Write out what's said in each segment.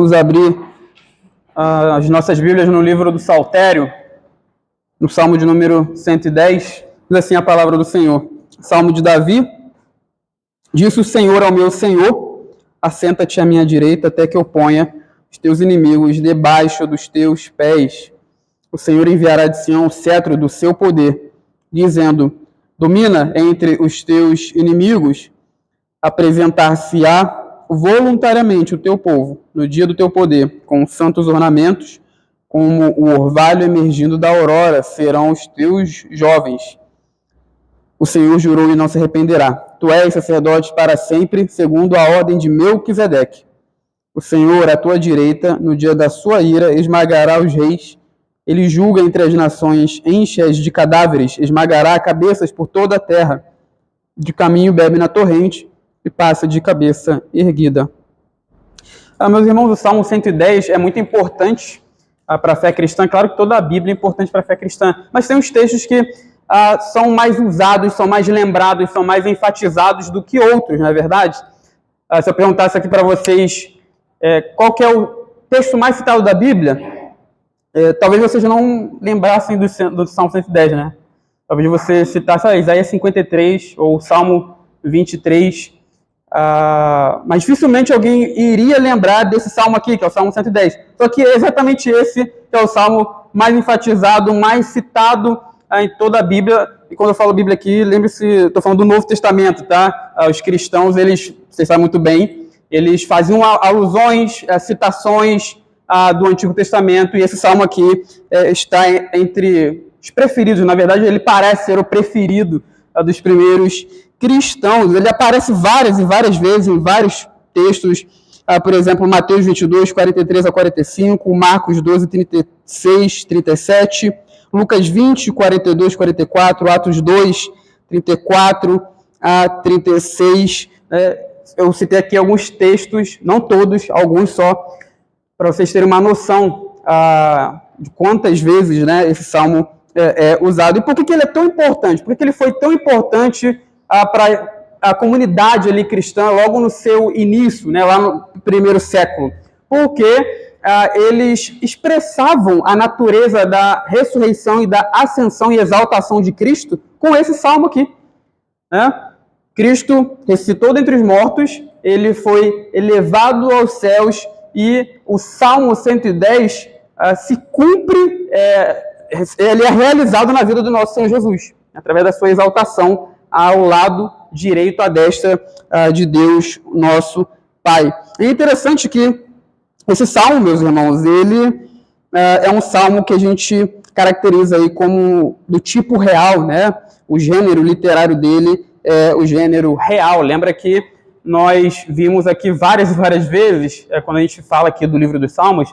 Vamos abrir as nossas Bíblias no livro do Saltério, no Salmo de número 110, diz assim a palavra do Senhor. Salmo de Davi: disse o Senhor ao meu Senhor, assenta-te à minha direita até que eu ponha os teus inimigos debaixo dos teus pés. O Senhor enviará de Sião o cetro do seu poder, dizendo: domina entre os teus inimigos, apresentar-se-á voluntariamente o teu povo, no dia do teu poder, com santos ornamentos, como o orvalho emergindo da aurora, serão os teus jovens. O Senhor jurou e não se arrependerá. Tu és sacerdote para sempre, segundo a ordem de Melquisedeque. O Senhor, à tua direita, no dia da sua ira, esmagará os reis. Ele julga entre as nações, enche-as de cadáveres, esmagará cabeças por toda a terra. De caminho bebe na torrente, e passa de cabeça erguida. Meus irmãos, o Salmo 110 é muito importante para a fé cristã. Claro que toda a Bíblia é importante para a fé cristã, mas tem uns textos que são mais usados, são mais lembrados, são mais enfatizados do que outros, não é verdade? Se eu perguntasse aqui para vocês qual que é o texto mais citado da Bíblia, talvez vocês não lembrassem do Salmo 110, né? Talvez você citasse Isaías 53 ou Salmo 23, mas dificilmente alguém iria lembrar desse salmo aqui, que é o Salmo 110. Só que é exatamente esse que é o salmo mais enfatizado, mais citado em toda a Bíblia. E quando eu falo Bíblia aqui, lembre-se, estou falando do Novo Testamento, tá? Os cristãos, vocês sabem muito bem, eles faziam alusões, citações do Antigo Testamento, e esse salmo aqui está entre os preferidos. Na verdade, ele parece ser o preferido dos primeiros cristãos. Ele aparece várias e várias vezes em vários textos, por exemplo, Mateus 22, 43 a 45, Marcos 12, 36, 37, Lucas 20, 42, 44, Atos 2, 34 a 36. Eu citei aqui alguns textos, não todos, alguns só, para vocês terem uma noção de quantas vezes, né, esse salmo é usado. E por que ele é tão importante? Por que ele foi tão importante para a comunidade ali cristã logo no seu início, né, lá no primeiro século? Porque eles expressavam a natureza da ressurreição e da ascensão e exaltação de Cristo com esse salmo aqui, né? Cristo ressuscitou dentre os mortos, ele foi elevado aos céus, e o Salmo 110 se cumpre, ele é realizado na vida do nosso Senhor Jesus, através da sua exaltação ao lado direito, à destra de Deus, nosso Pai. É interessante que esse salmo, meus irmãos, ele é um salmo que a gente caracteriza aí como do tipo real, né? O gênero literário dele é o gênero real. Lembra que nós vimos aqui várias e várias vezes, quando a gente fala aqui do livro dos Salmos,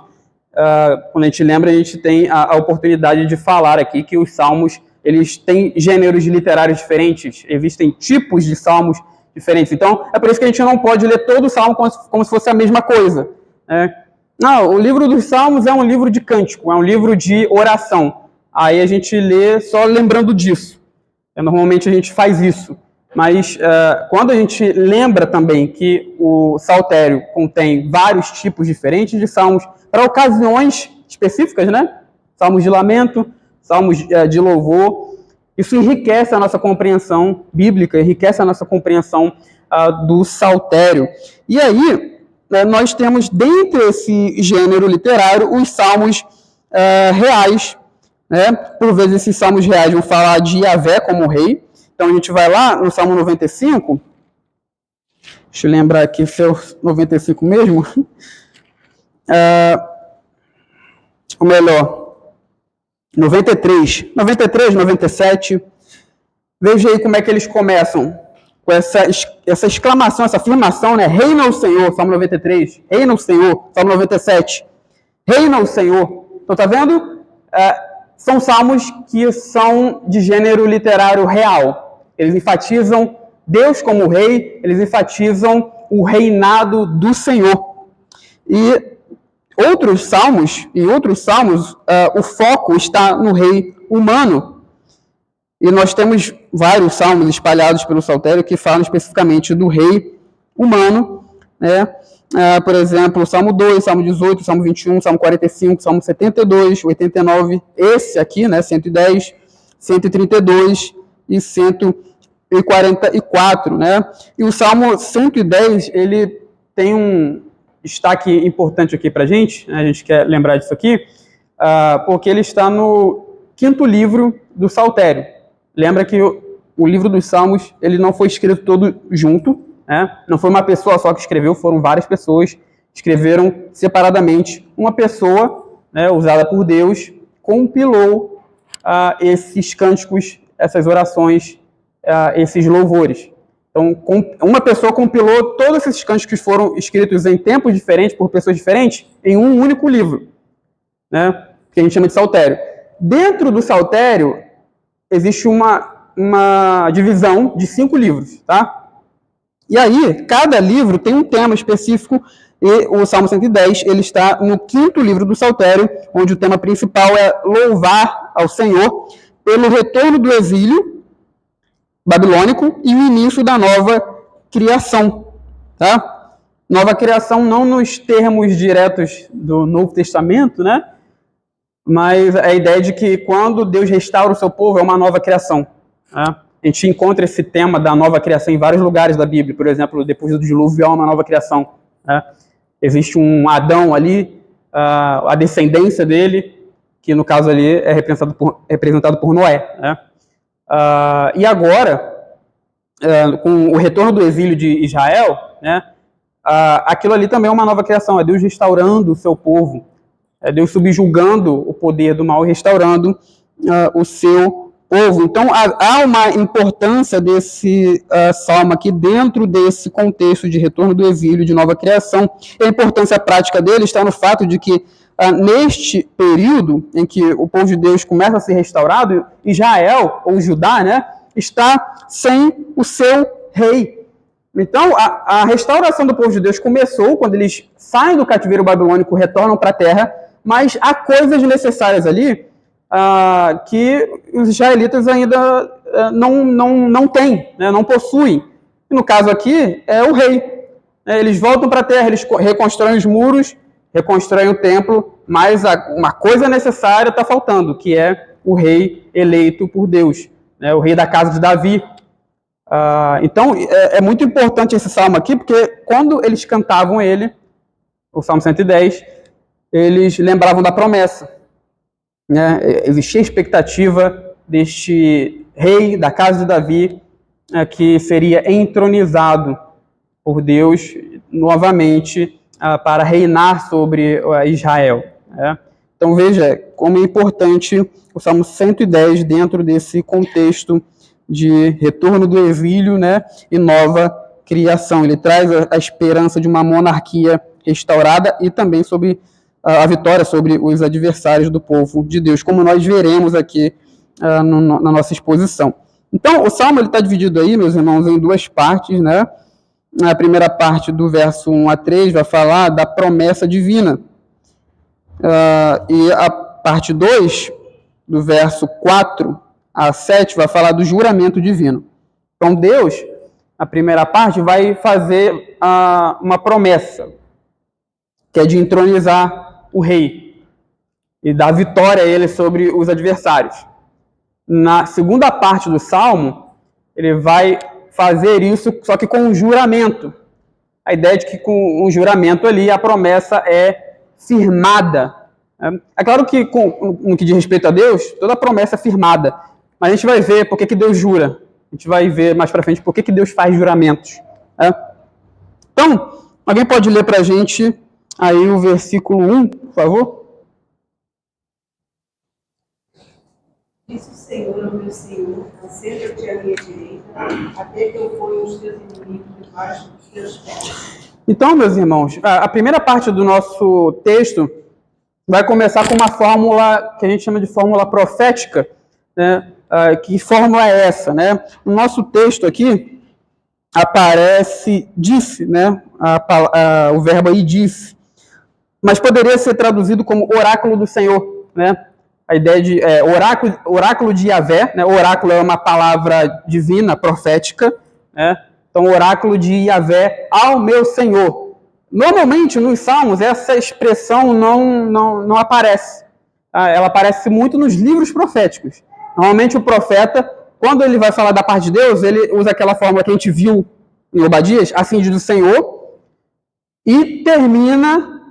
quando a gente lembra, a gente tem a oportunidade de falar aqui que os salmos, eles têm gêneros literários diferentes, existem tipos de salmos diferentes. Então, é por isso que a gente não pode ler todo o salmo como se fosse a mesma coisa. Não, o livro dos Salmos é um livro de cântico, é um livro de oração. Aí a gente lê só lembrando disso. Normalmente a gente faz isso. Mas quando a gente lembra também que o Saltério contém vários tipos diferentes de salmos, para ocasiões específicas, né? Salmos de lamento, salmos de louvor, isso enriquece a nossa compreensão bíblica, enriquece a nossa compreensão do Saltério. E aí, nós temos dentro desse gênero literário os salmos reais, né? Por vezes esses salmos reais vão falar de Yahvé como rei. Então a gente vai lá no Salmo 95, deixa eu lembrar aqui se é o 95 mesmo, ou melhor, 93, 97, veja aí como é que eles começam, com essa exclamação, essa afirmação, né? Reina o Senhor, Salmo 93, reina o Senhor, Salmo 97, reina o Senhor. Então tá vendo? São salmos que são de gênero literário real. Eles enfatizam Deus como rei, eles enfatizam o reinado do Senhor. E em outros salmos, o foco está no rei humano. E nós temos vários salmos espalhados pelo Saltério que falam especificamente do rei humano, né? por exemplo, Salmo 2, Salmo 18, Salmo 21, Salmo 45, Salmo 72, 89, esse aqui, né, 110, 132 e 144, né? E o Salmo 110, ele tem um destaque importante aqui para a gente, né? A gente quer lembrar disso aqui, porque ele está no 5º livro do Saltério. Lembra que o livro dos Salmos, ele não foi escrito todo junto, né? Não foi uma pessoa só que escreveu, foram várias pessoas que escreveram separadamente. Uma pessoa, né, usada por Deus, compilou esses cânticos, essas orações, esses louvores. Então, uma pessoa compilou todos esses cânticos que foram escritos em tempos diferentes, por pessoas diferentes, em um único livro, né, que a gente chama de saltério. Dentro do saltério, existe uma divisão de 5 livros, tá? E aí, cada livro tem um tema específico, e o Salmo 110, ele está no 5º livro do Saltério, onde o tema principal é louvar ao Senhor pelo retorno do exílio babilônico e o início da nova criação, tá? Nova criação não nos termos diretos do Novo Testamento, né? Mas a ideia de que quando Deus restaura o seu povo é uma nova criação, tá? A gente encontra esse tema da nova criação em vários lugares da Bíblia. Por exemplo, depois do dilúvio há uma nova criação, né? Existe um Adão ali, a descendência dele, que no caso ali é representado por Noé, né? E agora, com o retorno do exílio de Israel, né, aquilo ali também é uma nova criação, é Deus restaurando o seu povo, é Deus subjugando o poder do mal e restaurando o seu povo. Então, há uma importância desse salmo aqui dentro desse contexto de retorno do exílio, de nova criação. E a importância prática dele está no fato de que, neste período em que o povo de Deus começa a ser restaurado, Israel, ou Judá, né, está sem o seu rei. Então, a restauração do povo de Deus começou quando eles saem do cativeiro babilônico, retornam para a terra, mas há coisas necessárias ali que os israelitas ainda não têm, né, não possuem. E no caso aqui, é o rei. Eles voltam para a terra, eles reconstroem os muros, reconstroem o templo, mas uma coisa necessária está faltando, que é o rei eleito por Deus, né, o rei da casa de Davi. Então, é muito importante esse salmo aqui, porque quando eles cantavam ele, o Salmo 110, eles lembravam da promessa, né? Existia a expectativa deste rei da casa de Davi, que seria entronizado por Deus novamente para reinar sobre Israel, né? Então veja como é importante o Salmo 110 dentro desse contexto de retorno do exílio, né, e nova criação. Ele traz a esperança de uma monarquia restaurada e também sobre a vitória sobre os adversários do povo de Deus, como nós veremos aqui na nossa exposição. Então, o Salmo está dividido aí, meus irmãos, em 2 partes, né? A primeira parte, do verso 1 a 3, vai falar da promessa divina. E a parte 2, do verso 4 a 7, vai falar do juramento divino. Então, Deus, a primeira parte, vai fazer uma promessa, que é de entronizar o rei e dar vitória a ele sobre os adversários. Na segunda parte do Salmo, ele vai fazer isso, só que com um juramento. A ideia é de que com um juramento ali, a promessa é firmada. É claro que, no que diz respeito a Deus, toda promessa é firmada. Mas a gente vai ver por que Deus jura. A gente vai ver mais para frente por que Deus faz juramentos. Então, alguém pode ler para a gente aí o versículo 1, por favor? Disse o Senhor ao meu Senhor, assenta-te à minha direita, até que eu ponha os teus inimigos debaixo dos teus pés. Então, meus irmãos, a primeira parte do nosso texto vai começar com uma fórmula que a gente chama de fórmula profética, né? Que fórmula é essa, né? No nosso texto aqui aparece disse, né? O verbo aí disse, mas poderia ser traduzido como oráculo do Senhor, né? A ideia de oráculo de Yahvé, né? Oráculo é uma palavra divina, profética, né? Então, oráculo de Yahvé ao meu Senhor. Normalmente, nos Salmos, essa expressão não aparece. Ela aparece muito nos livros proféticos. Normalmente, o profeta, quando ele vai falar da parte de Deus, ele usa aquela forma que a gente viu em Obadias, assim diz o Senhor, e termina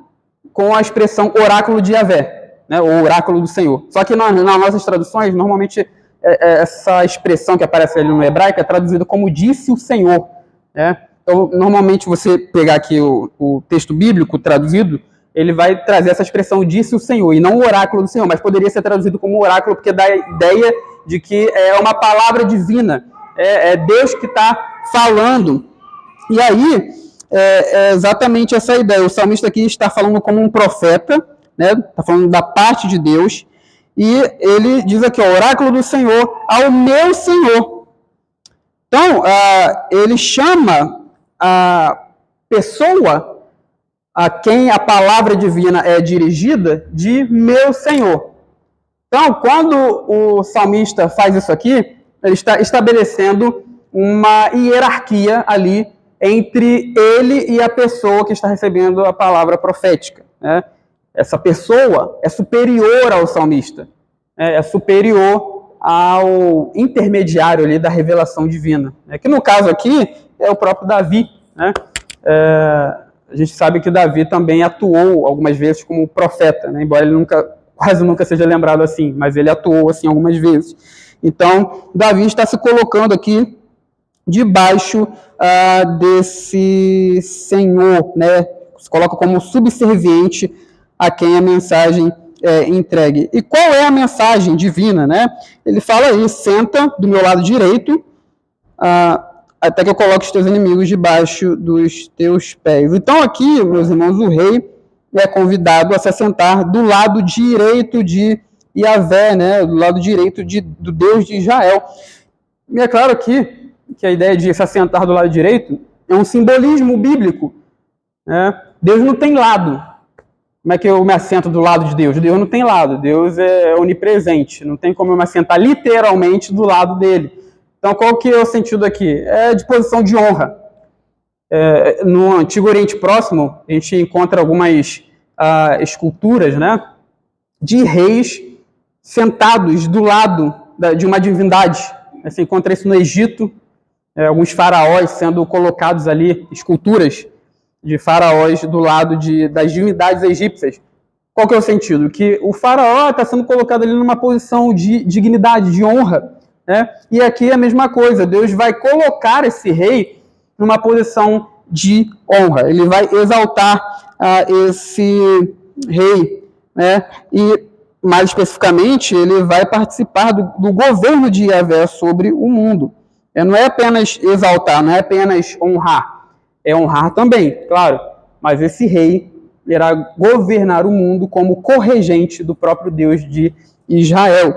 com a expressão oráculo de Yahvé, né, ou oráculo do Senhor. Só que nas nossas traduções, normalmente, essa expressão que aparece ali no hebraico é traduzida como disse o Senhor, né? Então, normalmente, você pegar aqui o texto bíblico traduzido, ele vai trazer essa expressão disse o Senhor, e não o oráculo do Senhor, mas poderia ser traduzido como oráculo, porque dá a ideia de que é uma palavra divina, é Deus que está falando. E aí, é exatamente essa ideia. O salmista aqui está falando como um profeta, né? Está falando da parte de Deus, e ele diz aqui, ó, oráculo do Senhor ao meu Senhor. Então, ele chama a pessoa a quem a palavra divina é dirigida de meu Senhor. Então, quando o salmista faz isso aqui, ele está estabelecendo uma hierarquia ali entre ele e a pessoa que está recebendo a palavra profética, né? Essa pessoa é superior ao salmista, é superior ao intermediário ali da revelação divina, né? Que no caso aqui é o próprio Davi, né? A gente sabe que Davi também atuou algumas vezes como profeta, né? Embora ele quase nunca seja lembrado assim, mas ele atuou assim algumas vezes. Então, Davi está se colocando aqui debaixo desse Senhor, né? Se coloca como subserviente a quem a mensagem é entregue. E qual é a mensagem divina, né? Ele fala aí, senta do meu lado direito, até que eu coloque os teus inimigos debaixo dos teus pés. Então aqui, meus irmãos, o rei é convidado a se assentar do lado direito de Yahvé, né? Do lado direito do Deus de Israel. E é claro aqui que a ideia de se assentar do lado direito é um simbolismo bíblico, né? Deus não tem lado. Como é que eu me assento do lado de Deus? Deus não tem lado, Deus é onipresente, não tem como eu me assentar literalmente do lado dele. Então, qual que é o sentido aqui? É de posição de honra. No Antigo Oriente Próximo, a gente encontra algumas esculturas, né, de reis sentados do lado de uma divindade. Você encontra isso no Egito, alguns faraós sendo colocados ali, esculturas de faraós do lado das divindades egípcias. Qual que é o sentido? Que o faraó está sendo colocado ali numa posição de dignidade, de honra, né? E aqui é a mesma coisa, Deus vai colocar esse rei numa posição de honra, ele vai exaltar esse rei, né? E mais especificamente, ele vai participar do governo de Yahvé sobre o mundo. Não é apenas exaltar, não é apenas honrar, é honrar também, claro, mas esse rei irá governar o mundo como corregente do próprio Deus de Israel.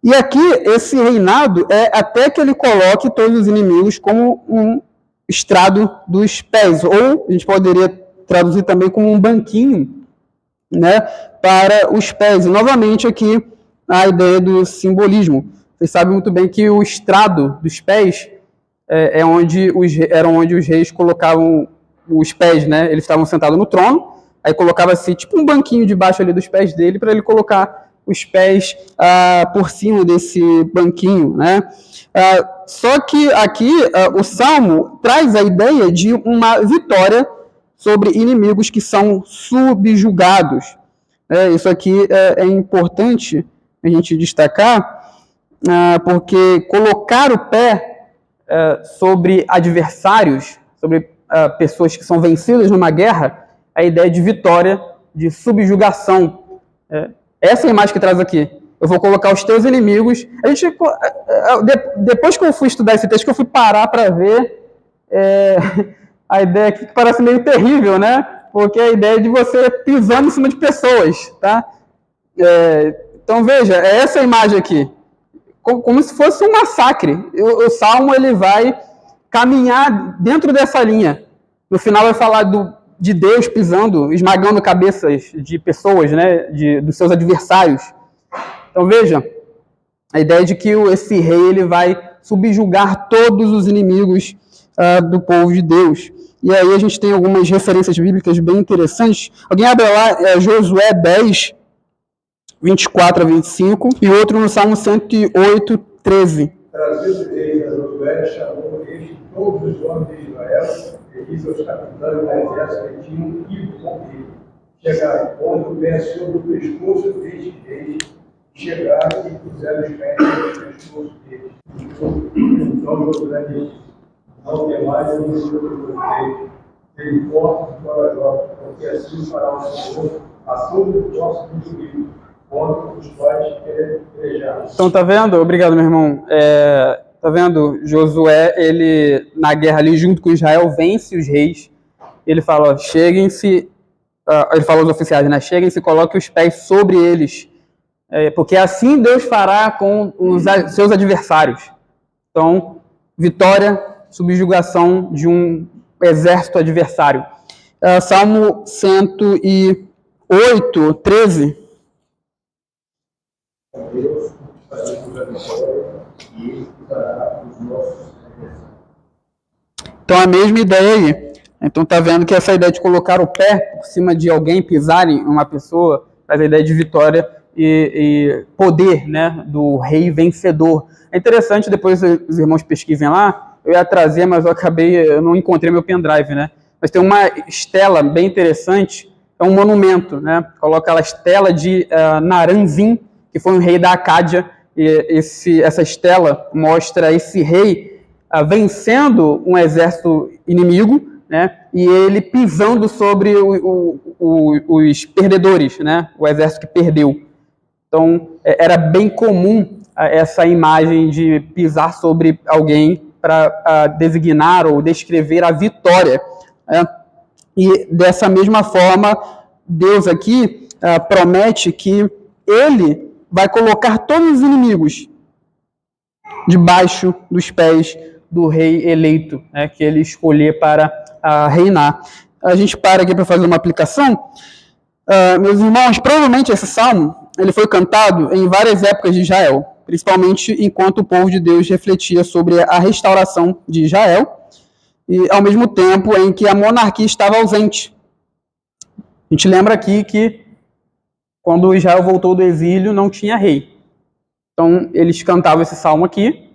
E aqui, esse reinado é até que ele coloque todos os inimigos como um estrado dos pés, ou a gente poderia traduzir também como um banquinho, né, para os pés. E, novamente, aqui, a ideia do simbolismo. Vocês sabem muito bem que o estrado dos pés era onde os reis colocavam os pés, né? Eles estavam sentados no trono, aí colocava-se tipo um banquinho debaixo ali dos pés dele para ele colocar os pés por cima desse banquinho, né? Só que aqui o Salmo traz a ideia de uma vitória sobre inimigos que são subjugados. Isso aqui é importante a gente destacar, porque colocar o pé sobre adversários, sobre pessoas que são vencidas numa guerra, a ideia de vitória, de subjugação. Essa é a imagem que traz aqui. Eu vou colocar os teus inimigos. Depois que eu fui estudar esse texto, que eu fui parar para ver a ideia aqui que parece meio terrível, né? Porque é a ideia de você pisando em cima de pessoas, tá? Então veja, essa imagem aqui, como se fosse um massacre. O Salmo ele vai caminhar dentro dessa linha. No final vai falar de Deus pisando, esmagando cabeças de pessoas, né, dos seus adversários. Então veja, a ideia de que esse rei ele vai subjugar todos os inimigos do povo de Deus. E aí a gente tem algumas referências bíblicas bem interessantes. Alguém abre lá, Josué 10, 24 a 25, e outro no Salmo 108, 13. Trazido eles a Josué, chamou este todos os homens de Israel, e disse aos capitães do exército que tinham ido com ele. Chegaram, pondo o pé sobre o pescoço destes reis, chegaram e puseram os pés sobre o pescoço deles. Então Josué disse: não temais o Deus de vocês, serem fortes e corajosos, porque assim fará o Senhor a todos os vossos inimigos, contra os quais pelejaram. Então, tá vendo? Obrigado, meu irmão. Tá vendo? Josué, ele, na guerra ali, junto com Israel, vence os reis. Ele fala, ó, cheguem-se, ele fala aos oficiais, né? Cheguem-se e coloquem os pés sobre eles. Porque assim Deus fará com os seus adversários. Então, vitória, subjugação de um exército adversário. Salmo 108, 13. Deus faremos a vitória e Ele dará os nossos adversários. Então, a mesma ideia aí. Então, tá vendo que essa ideia de colocar o pé por cima de alguém, pisar em uma pessoa, traz a ideia de vitória e poder, né, do rei vencedor. É interessante, depois os irmãos pesquisem lá, eu ia trazer, mas eu não encontrei meu pendrive, né? Mas tem uma estela bem interessante, é um monumento, né? Coloca a estela de Naram-Sin, que foi um rei da Acádia, e essa estela mostra esse rei vencendo um exército inimigo, né? E ele pisando sobre os perdedores, né? O exército que perdeu. Então, era bem comum essa imagem de pisar sobre alguém para designar ou descrever a vitória. Né? E dessa mesma forma, Deus aqui promete que Ele vai colocar todos os inimigos debaixo dos pés do rei eleito, né, que Ele escolher para reinar. A gente para aqui para fazer uma aplicação. Meus irmãos, provavelmente esse salmo ele foi cantado em várias épocas de Israel, principalmente enquanto o povo de Deus refletia sobre a restauração de Israel e ao mesmo tempo em que a monarquia estava ausente. A gente lembra aqui que quando Israel voltou do exílio não tinha rei. Então eles cantavam esse salmo aqui,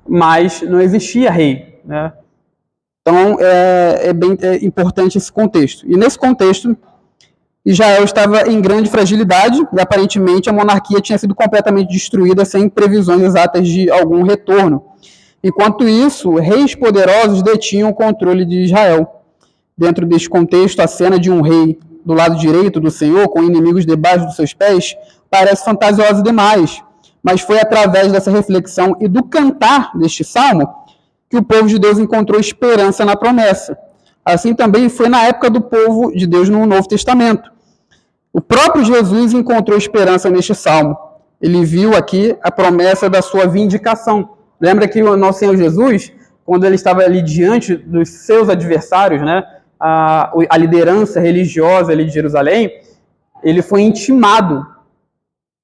mas não existia rei, né? Então é bem importante esse contexto. E nesse contexto, Israel estava em grande fragilidade e, aparentemente, a monarquia tinha sido completamente destruída sem previsões exatas de algum retorno. Enquanto isso, reis poderosos detinham o controle de Israel. Dentro deste contexto, a cena de um rei do lado direito do Senhor, com inimigos debaixo dos seus pés, parece fantasiosa demais. Mas foi através dessa reflexão e do cantar deste salmo que o povo de Deus encontrou esperança na promessa. Assim também foi na época do povo de Deus no Novo Testamento. O próprio Jesus encontrou esperança neste salmo. Ele viu aqui a promessa da sua vindicação. Lembra que o nosso Senhor Jesus, quando ele estava ali diante dos seus adversários, né, a liderança religiosa ali de Jerusalém, ele foi intimado.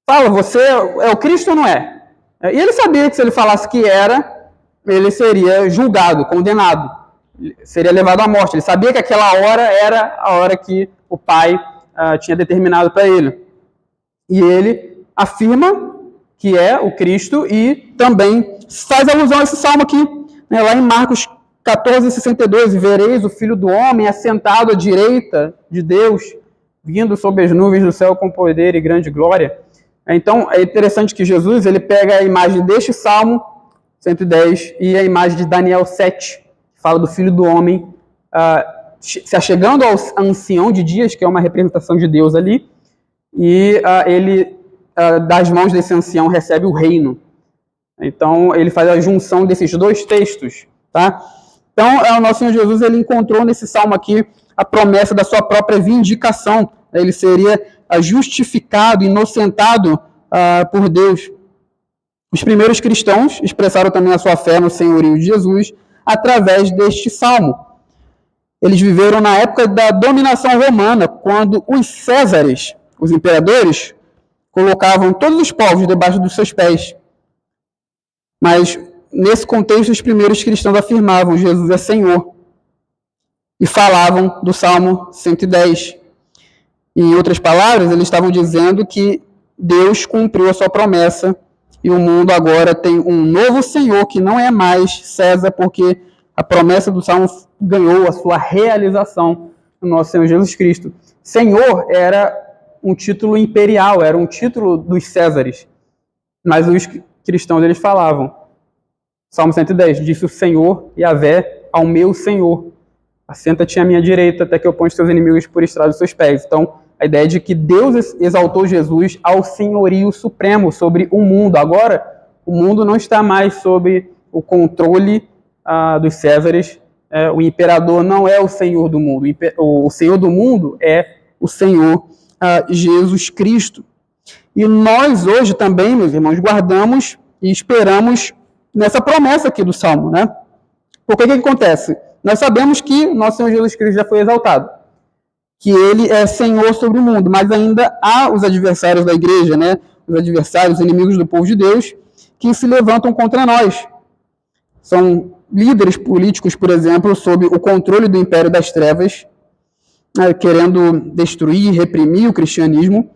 Fala, você é o Cristo ou não é? E ele sabia que se ele falasse que era, ele seria julgado, condenado. Seria levado à morte. Ele sabia que aquela hora era a hora que o Pai tinha determinado para ele. E ele afirma que é o Cristo e também faz alusão a esse salmo aqui, né, lá em Marcos 14:62, vereis o Filho do Homem assentado à direita de Deus, vindo sobre as nuvens do céu com poder e grande glória. Então, é interessante que Jesus ele pega a imagem deste Salmo 110 e a imagem de Daniel 7, que fala do Filho do Homem se achegando ao ancião de dias, que é uma representação de Deus ali, e ele, das mãos desse ancião, recebe o reino. Então, ele faz a junção desses dois textos, tá? Então, o nosso Senhor Jesus, ele encontrou nesse salmo aqui a promessa da sua própria vindicação. Ele seria justificado, inocentado por Deus. Os primeiros cristãos expressaram também a sua fé no senhorio de Jesus através deste salmo. Eles viveram na época da dominação romana, quando os césares, os imperadores, colocavam todos os povos debaixo dos seus pés. Mas, nesse contexto, os primeiros cristãos afirmavam: Jesus é Senhor. e falavam do Salmo 110. Em outras palavras, eles estavam dizendo que Deus cumpriu a sua promessa e o mundo agora tem um novo Senhor que não é mais César, porque a promessa do Salmo ganhou a sua realização no nosso Senhor Jesus Cristo. Senhor era um título imperial, era um título dos Césares, mas os cristãos eles falavam, Salmo 110, disse o Senhor Yahvé ao meu Senhor, assenta-te à minha direita até que eu ponha os teus inimigos por estrado dos seus pés. Então, a ideia de que Deus exaltou Jesus ao senhorio supremo sobre o mundo. Agora, o mundo não está mais sob o controle dos Césares. O imperador não é o senhor do mundo. O senhor do mundo é o Senhor Jesus Cristo. E nós hoje também, meus irmãos, guardamos e esperamos nessa promessa aqui do Salmo, né? Porque o que acontece? Nós sabemos que nosso Senhor Jesus Cristo já foi exaltado, que ele é Senhor sobre o mundo, mas ainda há os adversários da igreja, né? Os adversários, os inimigos do povo de Deus, que se levantam contra nós. São líderes políticos, por exemplo, sob o controle do império das trevas, querendo destruir, reprimir o cristianismo.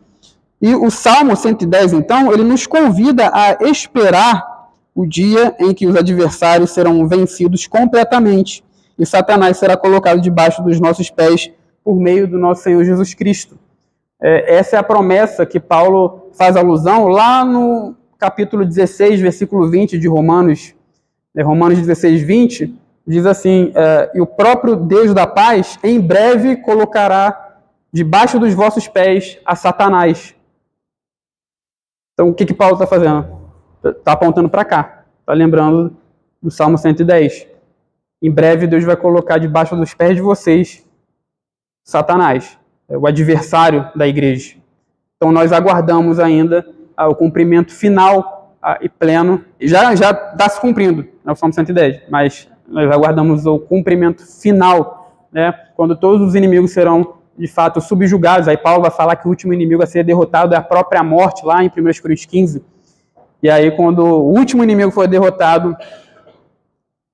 E o Salmo 110, então, ele nos convida a esperar o dia em que os adversários serão vencidos completamente e Satanás será colocado debaixo dos nossos pés por meio do nosso Senhor Jesus Cristo. Essa é a promessa que Paulo faz alusão lá no capítulo 16, versículo 20 de Romanos. Romanos 16, 20, diz assim, e o próprio Deus da paz em breve colocará debaixo dos vossos pés a Satanás. Então, o que Paulo está fazendo? Está apontando para cá. Está lembrando do Salmo 110. Em breve, Deus vai colocar debaixo dos pés de vocês Satanás, o adversário da igreja. Então, nós aguardamos ainda o cumprimento final e pleno. Já está se cumprindo, o Salmo 110, mas nós aguardamos o cumprimento final, né, quando todos os inimigos serão, de fato, subjugados. Aí Paulo vai falar que o último inimigo a ser derrotado é a própria morte, lá em 1 Coríntios 15. E aí, quando o último inimigo for derrotado,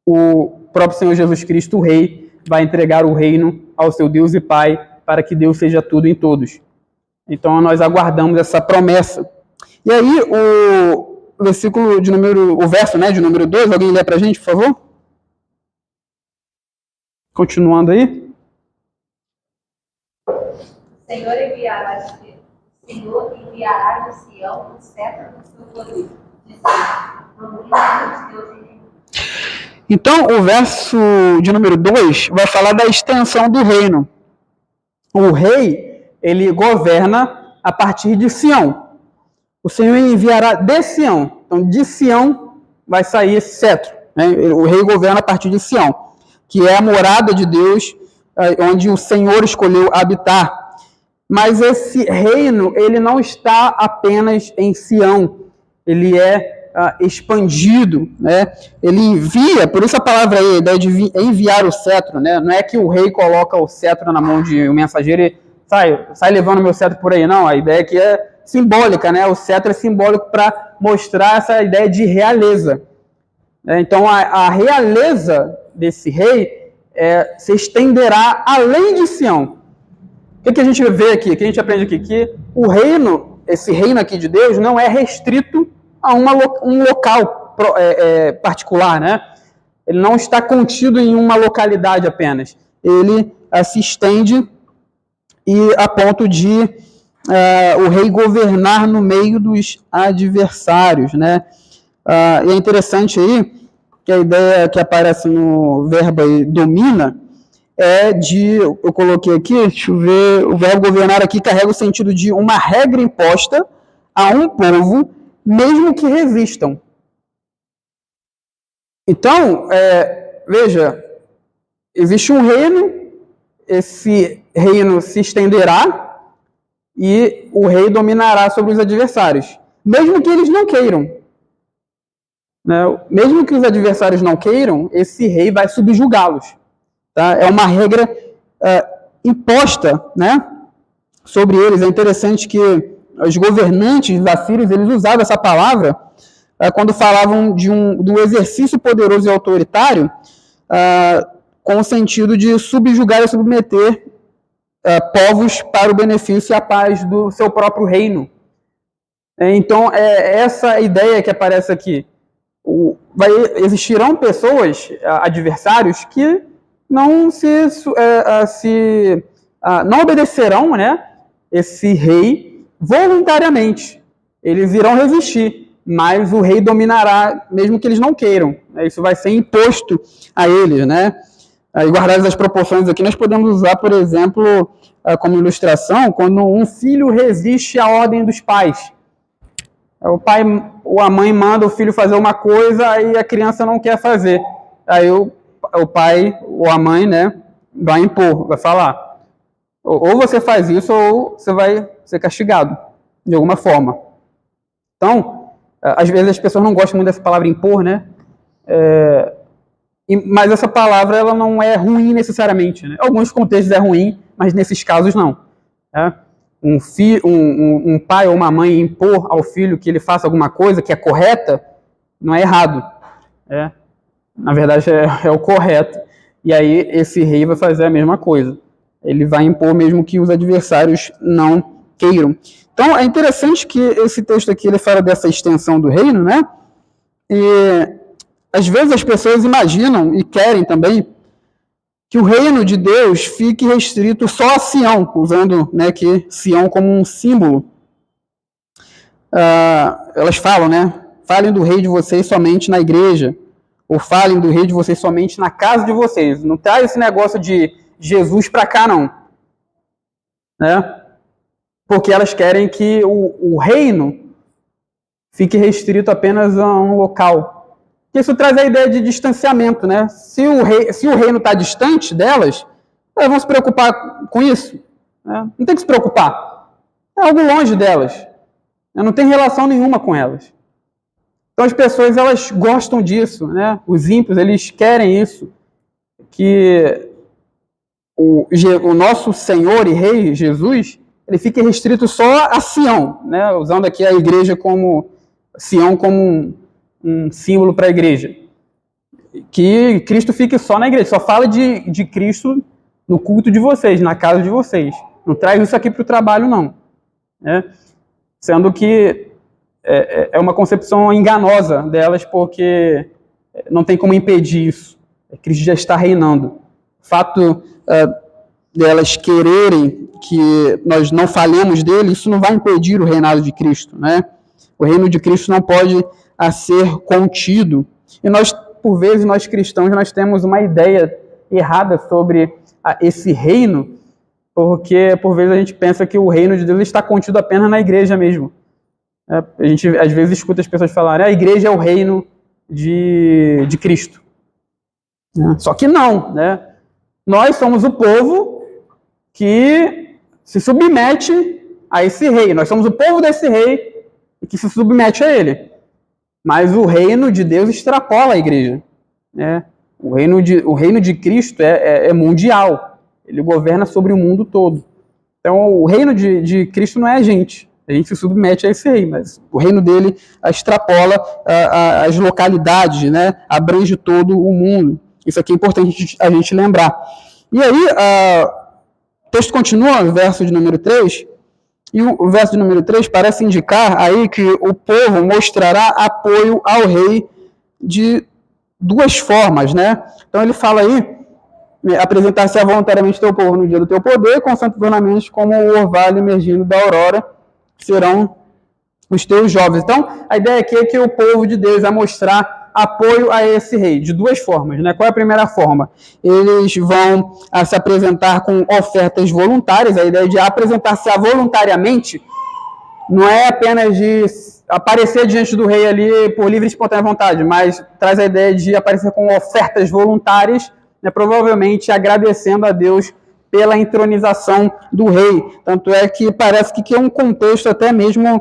o próprio Senhor Jesus Cristo, o Rei, vai entregar o reino ao seu Deus e Pai, para que Deus seja tudo em todos. Então, nós aguardamos essa promessa. E aí, o verso, né, de número 2, alguém lê para a gente, por favor? Continuando aí. Senhor enviará de Sião o cetro do seu poder, dizendo, domina os teus inimigos. Então, o verso de número 2 vai falar da extensão do reino. O rei, ele governa a partir de Sião. O Senhor enviará de Sião. Então, de Sião vai sair esse cetro, né? O rei governa a partir de Sião, que é a morada de Deus, onde o Senhor escolheu habitar. Mas esse reino, ele não está apenas em Sião. Ele é expandido, né? Ele envia, por isso a palavra aí, a ideia de enviar o cetro, né? Não é que o rei coloca o cetro na mão de um mensageiro e sai levando meu cetro por aí, não. A ideia aqui é simbólica, né? O cetro é simbólico para mostrar essa ideia de realeza. Então, a realeza desse rei se estenderá além de Sião. O que a gente vê aqui? O que a gente aprende aqui? Que o reino, esse reino aqui de Deus, não é restrito a um local particular, né? Ele não está contido em uma localidade apenas. Ele se estende e a ponto de o rei governar no meio dos adversários, né? E é interessante aí que a ideia que aparece no verbo aí, domina, eu coloquei aqui, deixa eu ver, o verbo governar aqui carrega o sentido de uma regra imposta a um povo, mesmo que resistam. Então, veja, existe um reino, esse reino se estenderá e o rei dominará sobre os adversários, mesmo que eles não queiram. Né? Mesmo que os adversários não queiram, esse rei vai subjugá-los. Tá? É uma regra imposta, né, sobre eles. É interessante que os governantes assírios, eles usavam essa palavra quando falavam do exercício poderoso e autoritário com o sentido de subjugar e submeter povos para o benefício e a paz do seu próprio reino. Então, é essa ideia que aparece aqui. Existirão pessoas, adversários, que não não obedecerão, né, esse rei voluntariamente. Eles irão resistir, mas o rei dominará, mesmo que eles não queiram. Isso vai ser imposto a eles, né? E guardadas as proporções aqui, nós podemos usar, por exemplo, como ilustração, quando um filho resiste à ordem dos pais. O pai ou a mãe manda o filho fazer uma coisa, aí a criança não quer fazer. Aí o pai ou a mãe, né, vai impor, vai falar. Ou você faz isso, ou você vai ser castigado, de alguma forma. Então, às vezes as pessoas não gostam muito dessa palavra impor, né? Mas essa palavra ela não é ruim necessariamente, né? Alguns contextos é ruim, mas nesses casos não. Um pai ou uma mãe impor ao filho que ele faça alguma coisa que é correta, não é errado. Na verdade, é o correto. E aí esse rei vai fazer a mesma coisa. Ele vai impor mesmo que os adversários não queiram. Então, é interessante que esse texto aqui ele fala dessa extensão do reino, né? E às vezes as pessoas imaginam e querem também que o reino de Deus fique restrito só a Sião, usando, né, que Sião como um símbolo. Elas falam, né? Falem do rei de vocês somente na igreja, ou falem do rei de vocês somente na casa de vocês. Não traz esse negócio de Jesus para cá, não. Né? Porque elas querem que o reino fique restrito apenas a um local. Isso traz a ideia de distanciamento, né? Se o reino está distante delas, elas vão se preocupar com isso. Né? Não tem que se preocupar. É algo longe delas. Não tem relação nenhuma com elas. Então as pessoas elas gostam disso, né? Os ímpios eles querem isso, que o nosso Senhor e Rei Jesus ele fique restrito só a Sião, né? Usando aqui a igreja como Sião como um símbolo para a igreja. Que Cristo fique só na igreja. Só fala de Cristo no culto de vocês, na casa de vocês. Não traz isso aqui para o trabalho, não. Né? Sendo que é uma concepção enganosa delas, porque não tem como impedir isso. Cristo já está reinando. O fato delas quererem que nós não falemos dele, isso não vai impedir o reinado de Cristo. Né? O reino de Cristo não pode a ser contido. E nós, por vezes, nós cristãos, nós temos uma ideia errada sobre esse reino, porque, por vezes, a gente pensa que o reino de Deus está contido apenas na igreja mesmo. A gente, às vezes, escuta as pessoas falarem a igreja é o reino de Cristo. Só que não, né? Nós somos o povo que se submete a esse rei. Nós somos o povo desse rei e que se submete a ele. Mas o reino de Deus extrapola a igreja. Né? O reino de Cristo é mundial. Ele governa sobre o mundo todo. Então, o reino de Cristo não é a gente. A gente se submete a esse rei, mas o reino dele extrapola as localidades, né? Abrange todo o mundo. Isso aqui é importante a gente lembrar. E aí, o texto continua, no verso de número 3, e o verso de número 3 parece indicar aí que o povo mostrará apoio ao rei de duas formas, né? Então ele fala aí, apresentar-se voluntariamente teu povo no dia do teu poder, com santos ornamentos como o orvalho emergindo da aurora, serão os teus jovens. Então, a ideia aqui é que o povo de Deus vai mostrar apoio a esse rei, de duas formas. Né? Qual é a primeira forma? Eles vão se apresentar com ofertas voluntárias. A ideia de apresentar-se voluntariamente não é apenas de aparecer diante do rei ali por livre e espontânea vontade, mas traz a ideia de aparecer com ofertas voluntárias, né? Provavelmente agradecendo a Deus pela entronização do rei. Tanto é que parece que é um contexto até mesmo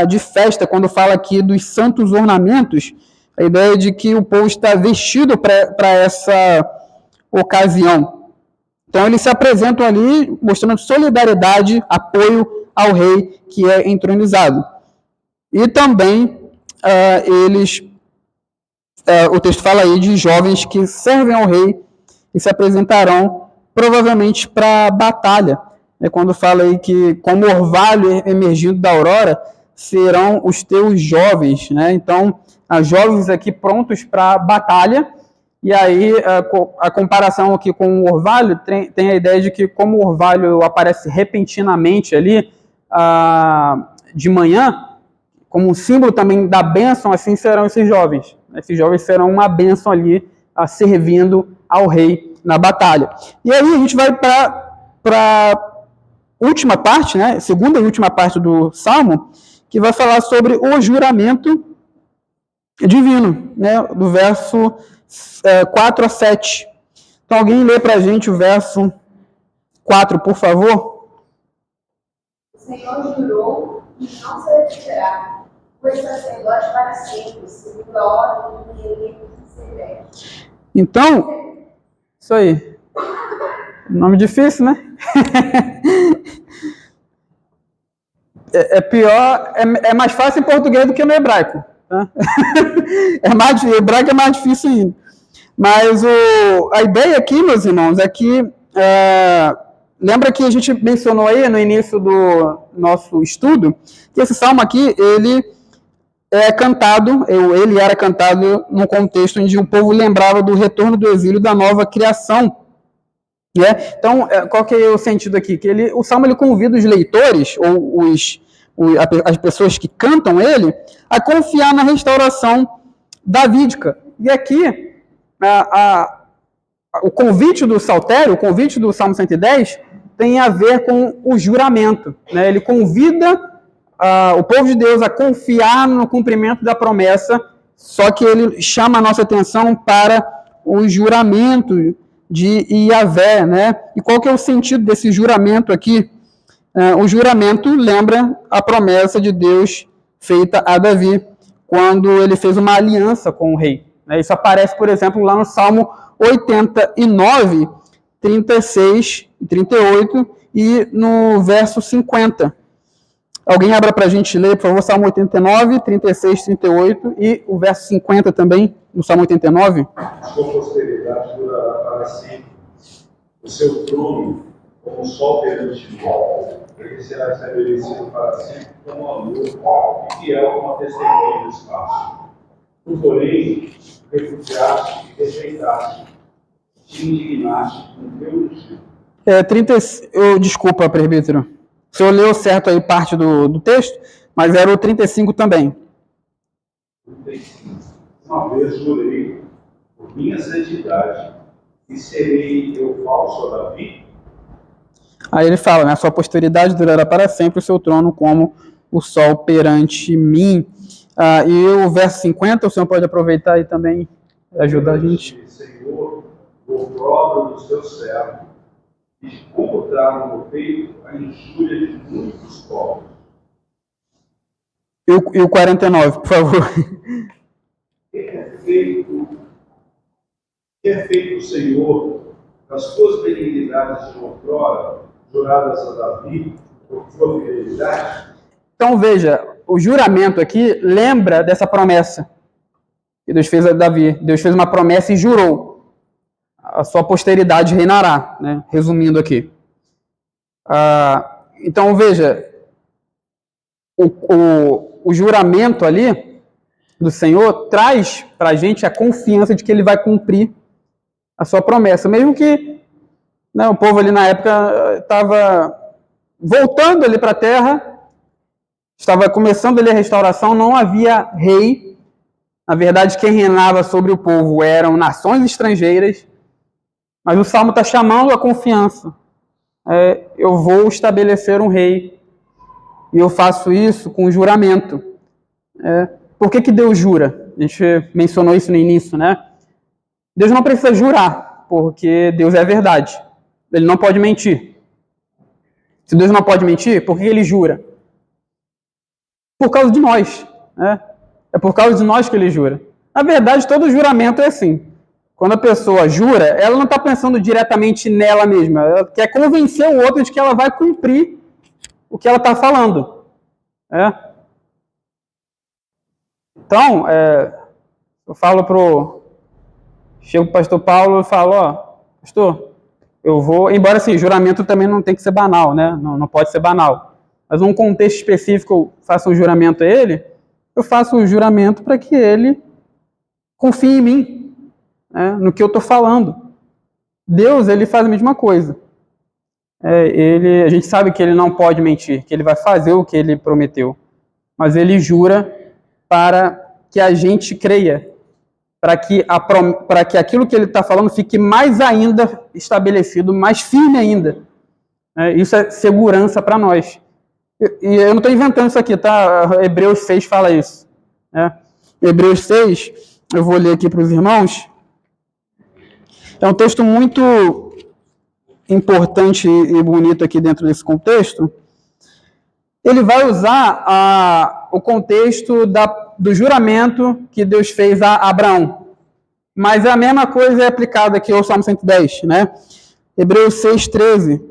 de festa, quando fala aqui dos santos ornamentos, a ideia de que o povo está vestido para essa ocasião. Então, eles se apresentam ali mostrando solidariedade, apoio ao rei que é entronizado. E também, o texto fala aí de jovens que servem ao rei e se apresentarão provavelmente para a batalha. É quando fala aí que, como orvalho emergindo da aurora, serão os teus jovens, né? Então, jovens aqui prontos para a batalha. E aí, a comparação aqui com o orvalho tem a ideia de que, como o orvalho aparece repentinamente ali, de manhã, como um símbolo também da bênção, assim serão esses jovens. Esses jovens serão uma bênção ali, servindo ao rei na batalha. E aí a gente vai para a última parte, né, segunda e última parte do Salmo, que vai falar sobre o juramento divino, né, do verso 4 a 7. Então, alguém lê para a gente o verso 4, por favor? O Senhor jurou e não se repetirá, pois sacerdote para sempre, segundo a ordem do rei Melquisedeque. Então, isso aí. Nome difícil, né? Pior, é mais fácil em português do que no hebraico. Tá? O hebraico é mais difícil ainda. Mas a ideia aqui, meus irmãos, é que lembra que a gente mencionou aí no início do nosso estudo que esse salmo aqui, ele era cantado num contexto onde o povo lembrava do retorno do exílio, da nova criação. Né? Então, qual que é o sentido aqui? Que o salmo ele convida os leitores, ou as pessoas que cantam ele, a confiar na restauração davídica. E aqui, o convite do Saltério, o convite do Salmo 110, tem a ver com o juramento. Né? Ele convida o povo de Deus a confiar no cumprimento da promessa, só que ele chama a nossa atenção para o juramento de Yahvé, né? E qual que é o sentido desse juramento aqui? O juramento lembra a promessa de Deus feita a Davi, quando ele fez uma aliança com o rei. Isso aparece, por exemplo, lá no Salmo 89, 36 e 38 e no verso 50. Alguém abra para a gente ler, por favor, Salmo 89, 36, 38 e o verso 50 também, no Salmo 89. Sua posteridade durará para sempre. O seu trono, como o sol perante o sol, ele será estabelecido para sempre como a lua e fiel como a testemunha do espaço. Tu, porém, refugiaste e rejeitaste, te indignaste com teu ungido. Desculpa, presbítero. O senhor leu certo aí parte do texto, mas era o 35 também. 35. Uma vez jurei por minha santidade e serei eu falso a Davi. Aí ele fala, né? Sua posteridade durará para sempre, o seu trono como o sol perante mim. E o verso 50, o senhor pode aproveitar aí também e ajudar a gente. Senhor, o opróbrio dos teus servos, e como trago no peito a injúria de muitos povos. E o 49, por favor. Que é feito o Senhor das tuas benignidades de outrora, juradas a Davi, por tua fidelidade? Então veja, o juramento aqui lembra dessa promessa que Deus fez a Davi. Deus fez uma promessa e jurou. A sua posteridade reinará, né? Resumindo aqui. Então veja, o juramento ali do Senhor traz para a gente a confiança de que Ele vai cumprir a sua promessa, mesmo que, né, o povo ali na época estava voltando ali para a terra, estava começando ali a restauração, não havia rei. Na verdade, quem reinava sobre o povo eram nações estrangeiras, mas o Salmo está chamando a confiança. Eu vou estabelecer um rei, e eu faço isso com juramento. Por que Deus jura? A gente mencionou isso no início, né? Deus não precisa jurar, porque Deus é a verdade. Ele não pode mentir. Se Deus não pode mentir, por que Ele jura? Por causa de nós. Né? É por causa de nós que Ele jura. Na verdade, todo juramento é assim. Quando a pessoa jura, ela não está pensando diretamente nela mesma. Ela quer convencer o outro de que ela vai cumprir o que ela está falando. Então, eu falo chego para o pastor Paulo e falo, pastor, eu vou... Embora, assim, juramento também não tem que ser banal, né? Não pode ser banal. Mas num contexto específico, eu faço um juramento a ele, eu faço o juramento para que ele confie em mim, né, no que eu estou falando. Deus, ele faz a mesma coisa. A gente sabe que ele não pode mentir, que ele vai fazer o que ele prometeu. Mas ele jura para que a gente creia, para que aquilo que ele está falando fique mais ainda estabelecido, mais firme ainda. Isso é segurança para nós. E eu não estou inventando isso aqui, tá? Hebreus 6 fala isso. Hebreus 6, eu vou ler aqui para os irmãos. É um texto muito importante e bonito aqui dentro desse contexto. Ele vai usar o contexto do juramento que Deus fez a Abraão. Mas a mesma coisa é aplicada aqui ao Salmo 110, né? Hebreus 6,13.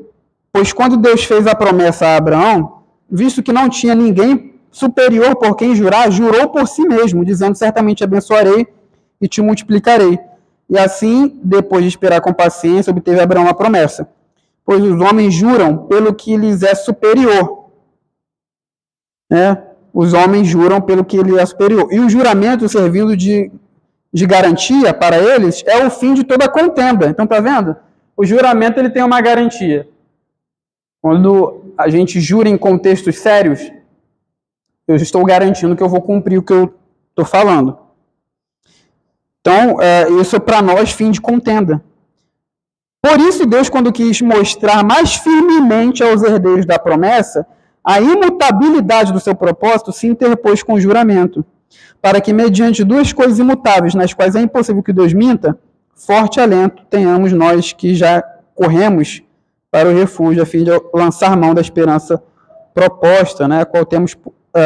Pois quando Deus fez a promessa a Abraão, visto que não tinha ninguém superior por quem jurar, jurou por si mesmo, dizendo, certamente abençoarei e te multiplicarei. E assim, depois de esperar com paciência, obteve Abraão a promessa. Pois os homens juram pelo que lhes é superior. Os homens juram pelo que lhes é superior. E o juramento, servindo de garantia para eles, é o fim de toda contenda. Então, tá vendo? O juramento ele tem uma garantia. Quando a gente jura em contextos sérios, eu estou garantindo que eu vou cumprir o que eu estou falando. Então, isso é para nós fim de contenda. Por isso, Deus, quando quis mostrar mais firmemente aos herdeiros da promessa a imutabilidade do seu propósito, se interpôs com o juramento, para que, mediante duas coisas imutáveis, nas quais é impossível que Deus minta, forte alento tenhamos nós que já corremos para o refúgio, a fim de lançar mão da esperança proposta, a qual temos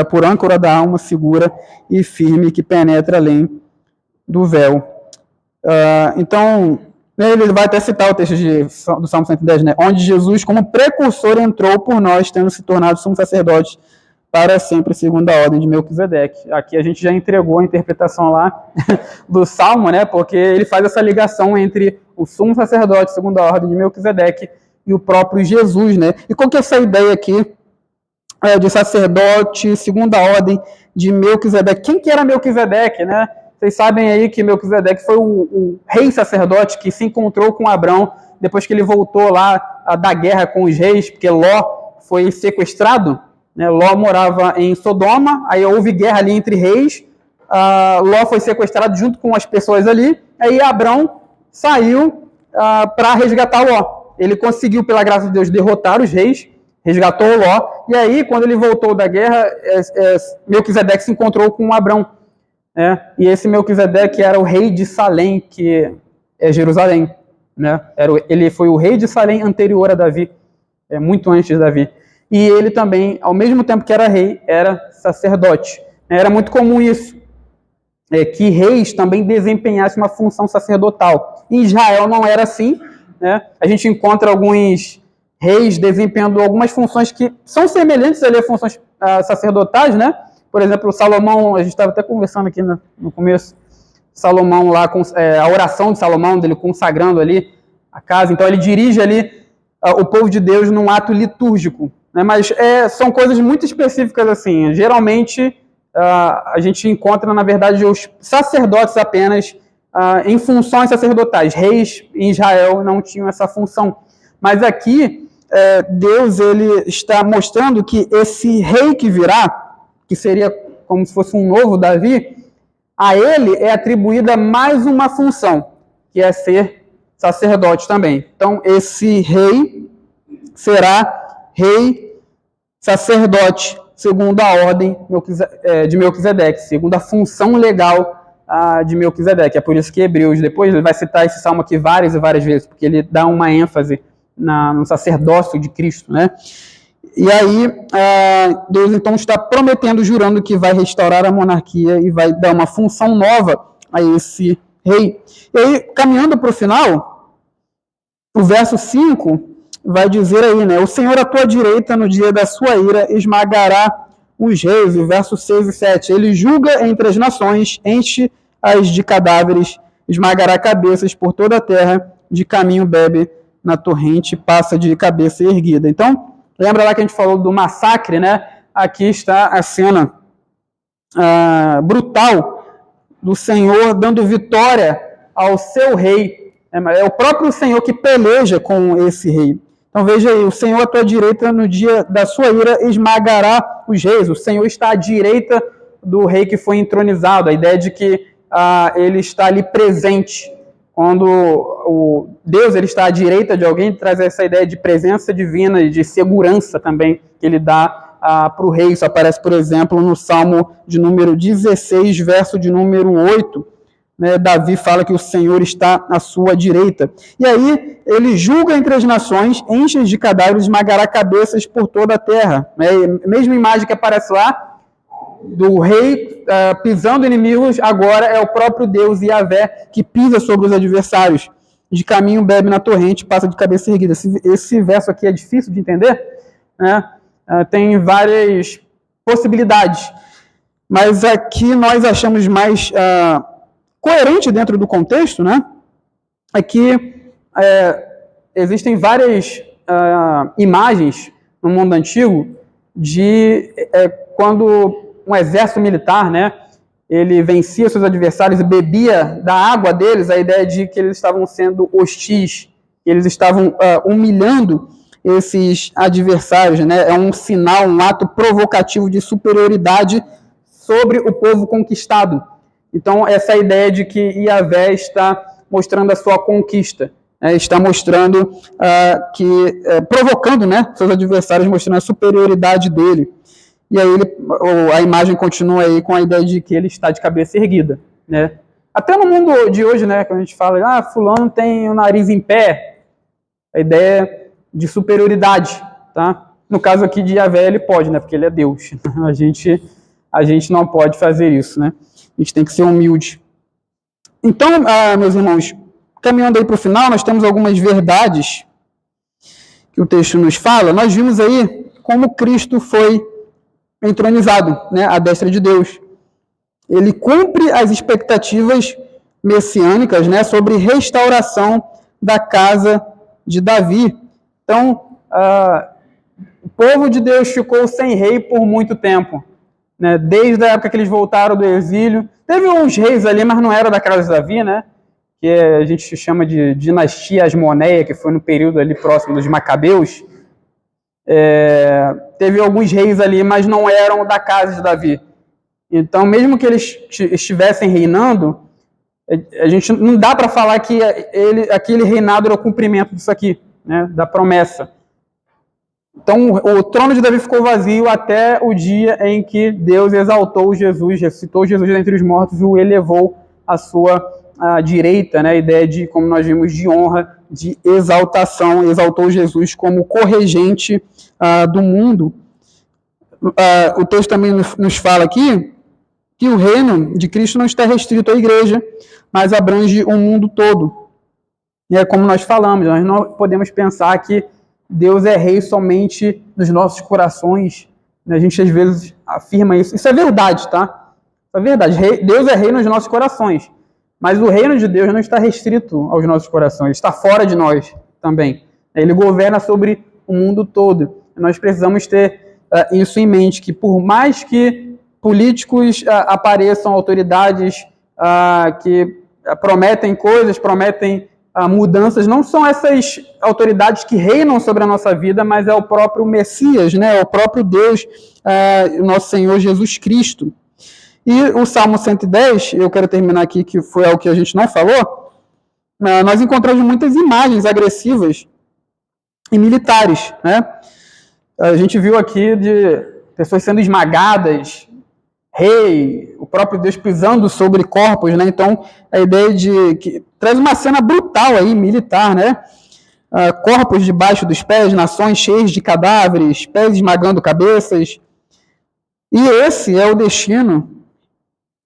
por âncora da alma segura e firme, que penetra além do véu. Então, ele vai até citar o texto do Salmo 110, onde Jesus, como precursor, entrou por nós, tendo se tornado sumo sacerdote para sempre, segundo a ordem de Melquisedeque. Aqui a gente já entregou a interpretação lá do Salmo, porque ele faz essa ligação entre o sumo sacerdote, segundo a ordem de Melquisedeque, e o próprio Jesus, E qual que é essa ideia aqui de sacerdote, segundo a ordem de Melquisedeque? Quem que era Melquisedeque, Vocês sabem aí que Melquisedeque foi o rei sacerdote que se encontrou com Abrão depois que ele voltou lá da guerra com os reis, porque Ló foi sequestrado. Ló morava em Sodoma, aí houve guerra ali entre reis, Ló foi sequestrado junto com as pessoas ali, aí Abrão saiu para resgatar Ló. Ele conseguiu, pela graça de Deus, derrotar os reis, resgatou Ló, e aí, quando ele voltou da guerra, Melquisedeque se encontrou com Abrão. E esse Melquisedeque era o rei de Salém, que é Jerusalém. Ele foi o rei de Salém anterior a Davi, muito antes de Davi. E ele também, ao mesmo tempo que era rei, era sacerdote. Era muito comum isso, que reis também desempenhassem uma função sacerdotal. Em Israel não era assim. A gente encontra alguns reis desempenhando algumas funções que são semelhantes ali a funções sacerdotais, Por exemplo, Salomão, a gente estava até conversando aqui no começo, Salomão lá, a oração de Salomão, dele consagrando ali a casa, então ele dirige ali o povo de Deus num ato litúrgico, mas são coisas muito específicas assim, geralmente a gente encontra, na verdade, os sacerdotes apenas em funções sacerdotais, reis em Israel não tinham essa função, mas aqui Deus ele está mostrando que esse rei que virá, que seria como se fosse um novo Davi, a ele é atribuída mais uma função, que é ser sacerdote também. Então, esse rei será rei sacerdote, segundo a ordem de Melquisedeque, segundo a função legal de Melquisedeque. É por isso que Hebreus, depois, ele vai citar esse salmo aqui várias e várias vezes, porque ele dá uma ênfase no sacerdócio de Cristo, E aí, Deus então está prometendo, jurando que vai restaurar a monarquia e vai dar uma função nova a esse rei. E aí, caminhando para o final, o verso 5 vai dizer aí, o Senhor à tua direita no dia da sua ira esmagará os reis, o verso 6 e 7. Ele julga entre as nações, enche-as de cadáveres, esmagará cabeças por toda a terra, de caminho bebe na torrente, passa de cabeça erguida. Então, lembra lá que a gente falou do massacre, né? Aqui está a cena brutal do Senhor dando vitória ao seu rei. É o próprio Senhor que peleja com esse rei. Então veja aí, o Senhor à tua direita no dia da sua ira esmagará os reis. O Senhor está à direita do rei que foi entronizado. A ideia de que ele está ali presente. Quando o Deus ele está à direita de alguém, traz essa ideia de presença divina e de segurança também que ele dá para o rei. Isso aparece, por exemplo, no Salmo de número 16, verso de número 8. Né, Davi fala que o Senhor está à sua direita. E aí ele julga entre as nações, enche de cadáveres, esmagará cabeças por toda a terra. Né? A mesma imagem que aparece lá, do rei pisando inimigos, agora é o próprio Deus Yahvé que pisa sobre os adversários. De caminho bebe na torrente, passa de cabeça erguida. Esse verso aqui é difícil de entender, né? Tem várias possibilidades, mas aqui nós achamos mais coerente dentro do contexto, né? É que existem várias imagens no mundo antigo de quando um exército militar, né, ele vencia seus adversários e bebia da água deles, a ideia de que eles estavam sendo hostis, eles estavam humilhando esses adversários, né? É um sinal, um ato provocativo de superioridade sobre o povo conquistado. Então, essa ideia de que Yahvé está mostrando a sua conquista, está mostrando provocando, né, seus adversários, mostrando a superioridade dele. E aí a imagem continua aí com a ideia de que ele está de cabeça erguida, né? Até no mundo de hoje, né, quando a gente fala, fulano tem o nariz em pé, a ideia de superioridade, tá? No caso aqui de Yahvé, ele pode, né, porque ele é Deus. A gente não pode fazer isso, né? A gente tem que ser humilde. Então, meus irmãos, caminhando aí para o final, nós temos algumas verdades que o texto nos fala. Nós vimos aí como Cristo foi entronizado, né, à destra de Deus. Ele cumpre as expectativas messiânicas, né, sobre restauração da casa de Davi. Então, o povo de Deus ficou sem rei por muito tempo, né, desde a época que eles voltaram do exílio. Teve uns reis ali, mas não era da casa de Davi, né, que a gente chama de dinastia Asmoneia, que foi no período ali próximo dos Macabeus. Teve alguns reis ali, mas não eram da casa de Davi. Então, mesmo que eles estivessem reinando, a gente não dá para falar que aquele reinado era o cumprimento disso aqui, né, da promessa. Então, o trono de Davi ficou vazio até o dia em que Deus exaltou Jesus, ressuscitou Jesus dentre os mortos e o elevou à sua direita, né, a ideia de, como nós vimos, de honra, de exaltação, exaltou Jesus como corregente do mundo. O texto também nos fala aqui que o reino de Cristo não está restrito à igreja, mas abrange o mundo todo. E é como nós falamos, nós não podemos pensar que Deus é rei somente nos nossos corações. A gente às vezes afirma isso. Isso é verdade, tá? Isso é verdade. Deus é rei nos nossos corações. Mas o reino de Deus não está restrito aos nossos corações, está fora de nós também. Ele governa sobre o mundo todo. Nós precisamos ter isso em mente, que por mais que políticos apareçam, autoridades que prometem coisas, prometem mudanças, não são essas autoridades que reinam sobre a nossa vida, mas é o próprio Messias, né? É o próprio Deus, o nosso Senhor Jesus Cristo. E o Salmo 110, eu quero terminar aqui, que foi algo que a gente não falou, nós encontramos muitas imagens agressivas e militares, né? A gente viu aqui de pessoas sendo esmagadas, rei, o próprio Deus pisando sobre corpos, né? Então, a ideia de que traz uma cena brutal aí, militar, né? Corpos debaixo dos pés, nações cheias de cadáveres, pés esmagando cabeças. E esse é o destino,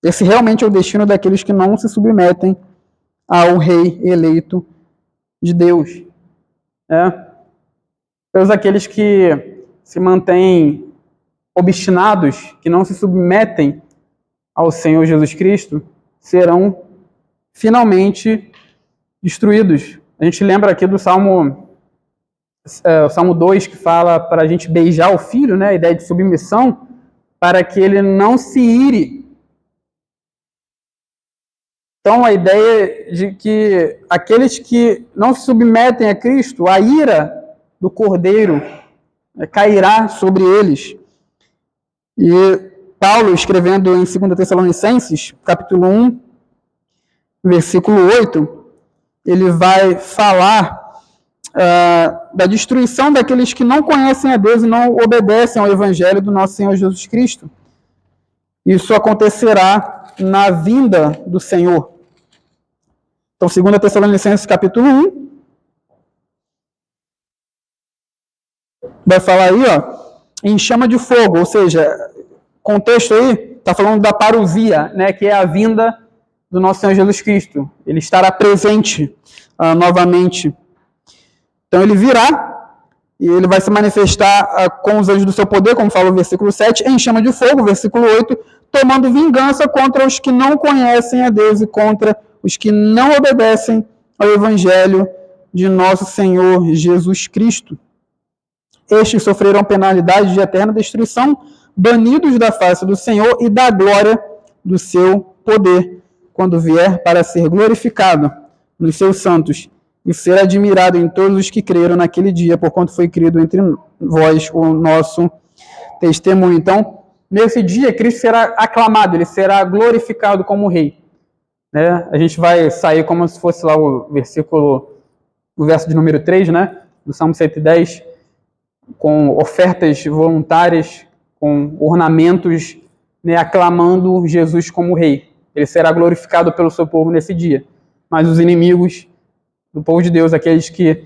esse realmente é o destino daqueles que não se submetem ao rei eleito de Deus. Todos aqueles que se mantêm obstinados, que não se submetem ao Senhor Jesus Cristo, serão finalmente destruídos, A gente lembra aqui do Salmo 2, que fala para a gente beijar o filho, né? A ideia de submissão, para que ele não se ire. Então, a ideia de que aqueles que não se submetem a Cristo, a ira do Cordeiro cairá sobre eles. E Paulo, escrevendo em 2 Tessalonicenses, capítulo 1, versículo 8, ele vai falar da destruição daqueles que não conhecem a Deus e não obedecem ao Evangelho do nosso Senhor Jesus Cristo. Isso acontecerá na vinda do Senhor. Então, 2 Tessalonicenses, capítulo 1, vai falar aí, em chama de fogo, ou seja, contexto aí, está falando da parousia, né, que é a vinda do nosso Senhor Jesus Cristo. Ele estará presente novamente. Então ele virá e ele vai se manifestar com os anjos do seu poder, como fala o versículo 7, em chama de fogo, versículo 8, tomando vingança contra os que não conhecem a Deus e contra os que não obedecem ao Evangelho de nosso Senhor Jesus Cristo. Estes sofrerão penalidade de eterna destruição, banidos da face do Senhor e da glória do seu poder, quando vier para ser glorificado nos seus santos e ser admirado em todos os que creram naquele dia, porquanto foi criado entre vós o nosso testemunho. Então, nesse dia, Cristo será aclamado, ele será glorificado como rei. Né? A gente vai sair como se fosse lá o verso de número 3, né? Do Salmo 110, com ofertas voluntárias, com ornamentos, né, aclamando Jesus como rei. Ele será glorificado pelo seu povo nesse dia. Mas os inimigos do povo de Deus, aqueles que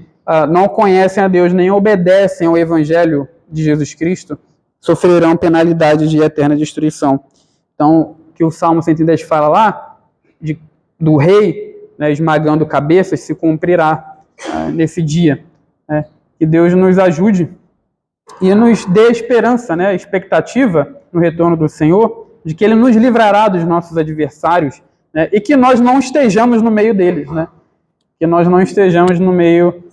não conhecem a Deus nem obedecem ao Evangelho de Jesus Cristo, sofrerão penalidade de eterna destruição. Então, o que o Salmo 110 fala lá, do rei, né, esmagando cabeças, se cumprirá nesse dia. Né? Que Deus nos ajude e nos dê esperança, né, expectativa no retorno do Senhor, de que Ele nos livrará dos nossos adversários, né, e que nós não estejamos no meio deles, né, que nós não estejamos no meio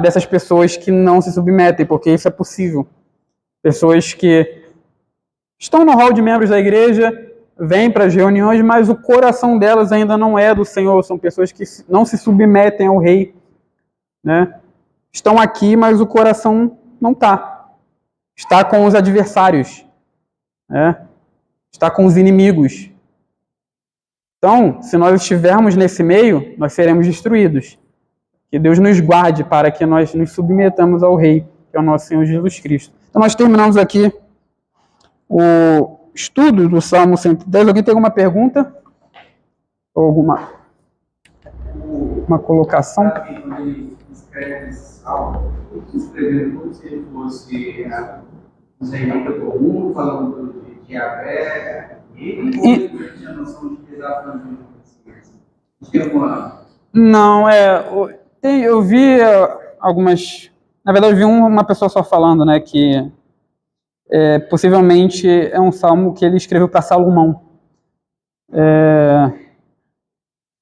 dessas pessoas que não se submetem, porque isso é possível. Pessoas que estão no hall de membros da igreja, vêm para as reuniões, mas o coração delas ainda não é do Senhor, são pessoas que não se submetem ao rei, né, estão aqui, mas o coração não está com os adversários, né? Está com os inimigos. Então, se nós estivermos nesse meio, nós seremos destruídos. Que Deus nos guarde para que nós nos submetamos ao Rei, que é o nosso Senhor Jesus Cristo. Então, nós terminamos aqui o estudo do Salmo 110. Alguém tem alguma pergunta? Ou alguma uma colocação? Quando ele escreve esse salmo, escrevendo como se ele fosse um israelita comum, falando de Yahvé, ele tinha noção de que ele estava falando de Messias. Tem alguma... Não, eu vi algumas... Na verdade, eu vi uma pessoa só falando, né, que possivelmente é um salmo que ele escreveu para Salomão.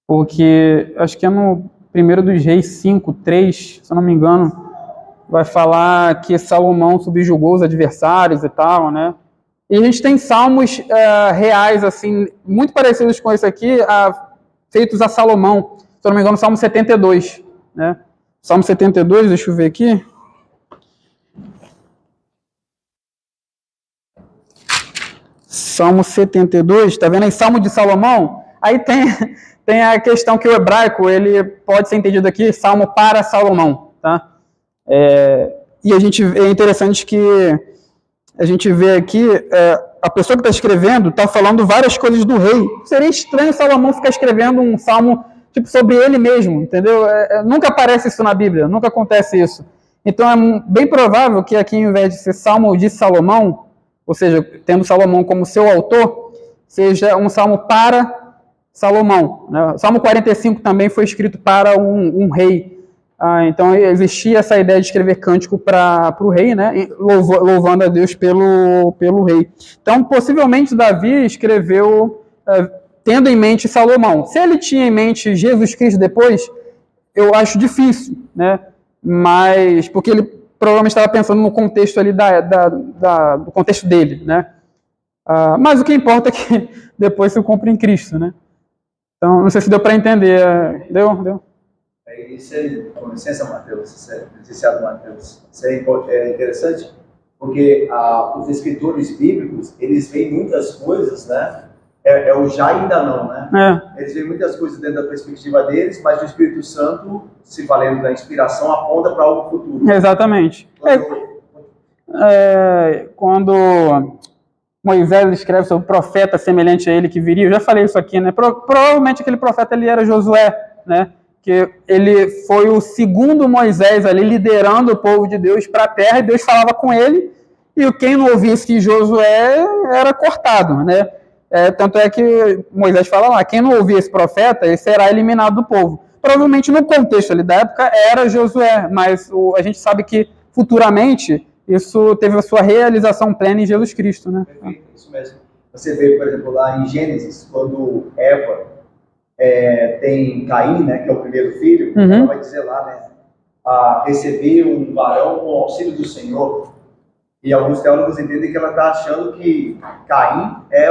Porque acho que é no 1 dos Reis 5:3, se eu não me engano, vai falar que Salomão subjugou os adversários e tal, né? E a gente tem salmos reais, assim, muito parecidos com esse aqui, feitos a Salomão. Se eu não me engano, Salmo 72, né? Salmo 72, deixa eu ver aqui. Salmo 72, tá vendo aí? Salmo de Salomão? Aí tem a questão que o hebraico, ele pode ser entendido aqui, Salmo para Salomão, tá? E é interessante que a gente vê aqui, a pessoa que está escrevendo está falando várias coisas do rei. Seria estranho Salomão ficar escrevendo um salmo tipo, sobre ele mesmo, entendeu? Nunca aparece isso na Bíblia, nunca acontece isso. Então é bem provável que aqui, ao invés de ser Salmo de Salomão, ou seja, tendo Salomão como seu autor, seja um salmo para Salomão. Né? O Salmo 45 também foi escrito para um rei. Então existia essa ideia de escrever cântico para o rei, né? Louvando a Deus pelo rei. Então, possivelmente, Davi escreveu tendo em mente Salomão. Se ele tinha em mente Jesus Cristo depois, eu acho difícil, né? Mas porque ele provavelmente estava pensando no contexto ali do contexto dele, né? Mas o que importa é que depois se cumpre em Cristo, né? Então, não sei se deu para entender. Deu? Isso aí, com licença, Mateus, licenciado Mateus, isso é interessante, porque os escritores bíblicos, eles veem muitas coisas, né? É o já e ainda não, né? Eles veem muitas coisas dentro da perspectiva deles, mas o Espírito Santo, se valendo da inspiração, aponta para algo futuro. Exatamente. Quando Moisés escreve sobre o profeta semelhante a ele que viria, eu já falei isso aqui, né? Provavelmente aquele profeta ele era Josué, né? Que ele foi o segundo Moisés ali liderando o povo de Deus para a terra, e Deus falava com ele, e quem não ouvisse Josué era cortado, né? Tanto é que Moisés fala lá, quem não ouvir esse profeta, ele será eliminado do povo. Provavelmente no contexto ali da época era Josué, mas a gente sabe que futuramente isso teve a sua realização plena em Jesus Cristo, né? Perfeito, isso mesmo. Você vê, por exemplo, lá em Gênesis, quando Eva tem Caim, né, que é o primeiro filho, ela vai dizer lá, né, receber um varão com o auxílio do Senhor. E alguns teólogos entendem que ela está achando que Caim é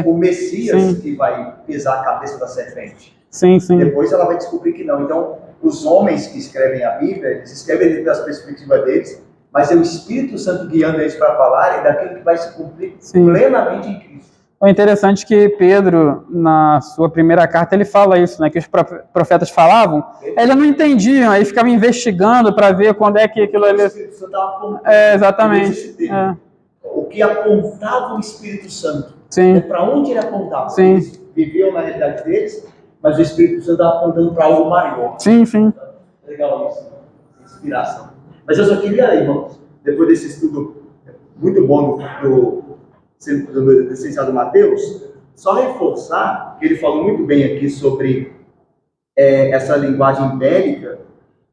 o Messias, sim, que vai pisar a cabeça da serpente. Sim, sim. Depois ela vai descobrir que não. Então, os homens que escrevem a Bíblia, eles escrevem dentro das perspectivas deles, mas é o Espírito Santo guiando eles para falar daquilo que vai se cumprir, sim, plenamente em Cristo. É interessante que Pedro, na sua primeira carta, ele fala isso, né? Que os profetas falavam, eles não entendiam, aí ficavam investigando para ver quando é que aquilo ali... O Espírito Santo estava apontando. Exatamente. O que apontava o Espírito Santo. Sim. Para onde ele apontava? Sim. Eles viviam na realidade deles, mas o Espírito Santo estava apontando para algo maior. Sim, sim. Legal isso. Inspiração. Mas eu só queria, irmãos, depois desse estudo muito bom do licenciado Mateus, só reforçar que ele falou muito bem aqui sobre essa linguagem bélica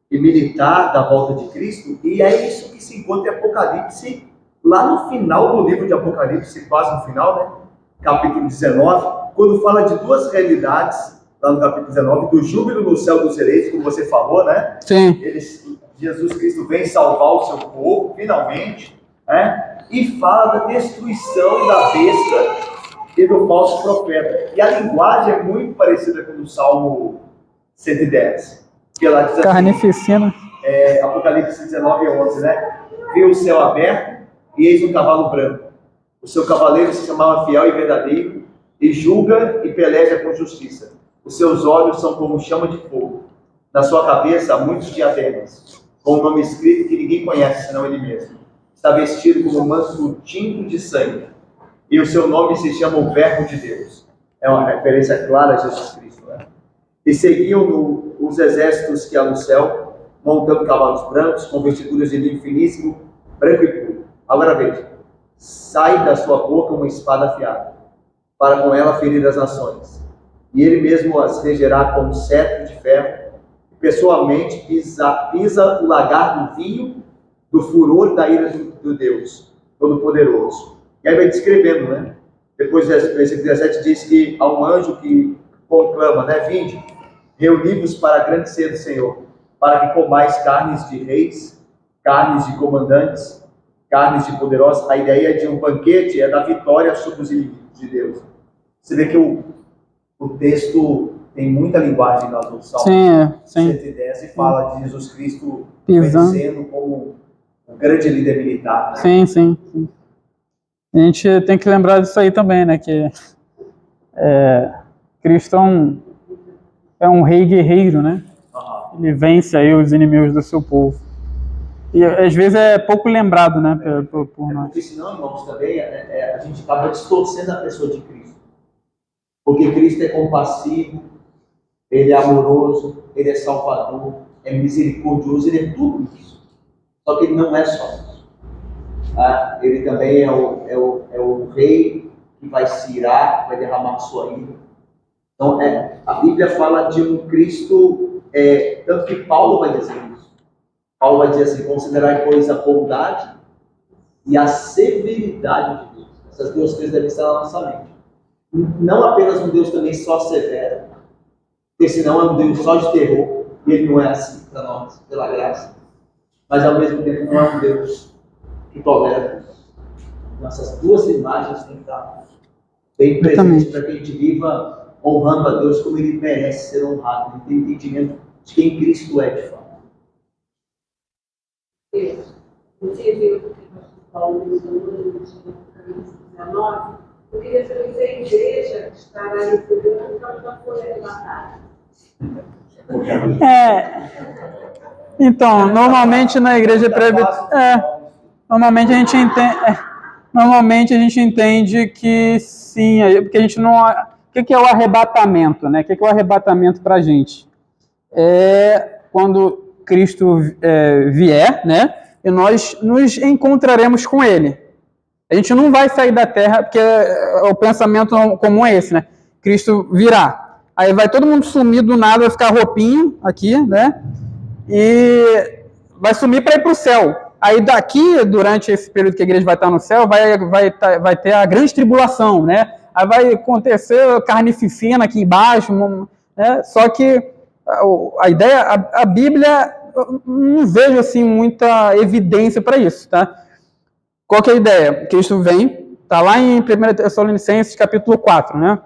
e militar da volta de Cristo, e é isso que se encontra em Apocalipse, lá no final do livro de Apocalipse, quase no final, né? Capítulo 19, quando fala de duas realidades, lá no capítulo 19, do júbilo no céu dos eleitos, como você falou, né? Sim. Jesus Cristo vem salvar o seu povo, finalmente, né? E fala da destruição da besta e do falso profeta. E a linguagem é muito parecida com o Salmo 110. Que ela diz assim, carnificina. Apocalipse 19:11, né? Viu o céu aberto e eis um cavalo branco. O seu cavaleiro se chamava Fiel e Verdadeiro, e julga e peleja com justiça. Os seus olhos são como chama de fogo. Na sua cabeça há muitos diademas, com um nome escrito que ninguém conhece, senão ele mesmo. Está vestido com um manto tinto de sangue, e o seu nome se chama o Verbo de Deus. É uma referência clara a Jesus Cristo, né? E seguiam os exércitos que há no céu, montando cavalos brancos, com vestiduras de linho finíssimo, branco e puro. Agora veja, sai da sua boca uma espada afiada, para com ela ferir as nações. E ele mesmo as regerá com um cetro de ferro, e pessoalmente pisa o lagar do vinho, do furor da ira do Deus Todo-Poderoso. E aí vai descrevendo, né? Depois, o versículo 17 diz que há um anjo que conclama, né? Vinde, reuni-vos para a grande ceia do Senhor, para que comais carnes de reis, carnes de comandantes, carnes de poderosos. A ideia de um banquete é da vitória sobre os inimigos de Deus. Você vê que o texto tem muita linguagem lá do Salmo 110 e fala de Jesus Cristo vencendo como um grande líder militar, né? Sim. A gente tem que lembrar disso aí também, né? Que Cristo é um rei guerreiro, né? Ele vence aí os inimigos do seu povo. E às vezes é pouco lembrado, né? Por nós. Porque senão, irmãos, também a gente acaba distorcendo a pessoa de Cristo. Porque Cristo é compassivo, ele é amoroso, ele é salvador, é misericordioso, ele é tudo isso. Só que ele não é só isso. Ele também é o rei que vai se irar, vai derramar sua ira. Então, a Bíblia fala de um Cristo, tanto que Paulo vai dizer isso. Paulo vai dizer assim, considerai, pois, a bondade e a severidade de Deus. Essas duas coisas devem estar na nossa mente. Não apenas um Deus também só severo, porque senão é um Deus só de terror, E Ele não é assim para nós, pela graça. Mas ao mesmo tempo não é um Deus que tolera. Nossas duas imagens têm que estar bem presentes para que a gente viva honrando a Deus como Ele merece ser honrado. E ter entendimento de quem Cristo é de fato. Você viu o que o Paulo mencionou no Apocalipse 19? Eu queria saber se a igreja que está na liderança já foi arrebatada. Então, normalmente na igreja presbiteriana, normalmente a gente entende que sim, porque a gente não. O que é o arrebatamento, né? O que é o arrebatamento para a gente? É quando Cristo vier, né? E nós nos encontraremos com Ele. A gente não vai sair da terra, porque o pensamento comum é esse, né? Cristo virá. Aí vai todo mundo sumir do nada, vai ficar roupinho aqui, né? E vai sumir para ir para o céu. Aí daqui, durante esse período que a igreja vai estar no céu, vai ter a grande tribulação, né? Aí vai acontecer carnificina aqui embaixo, né? Só que a ideia, a Bíblia, eu não vejo assim muita evidência para isso, tá? Qual que é a ideia? Cristo vem, está lá em 1 Tessalonicenses capítulo 4, né?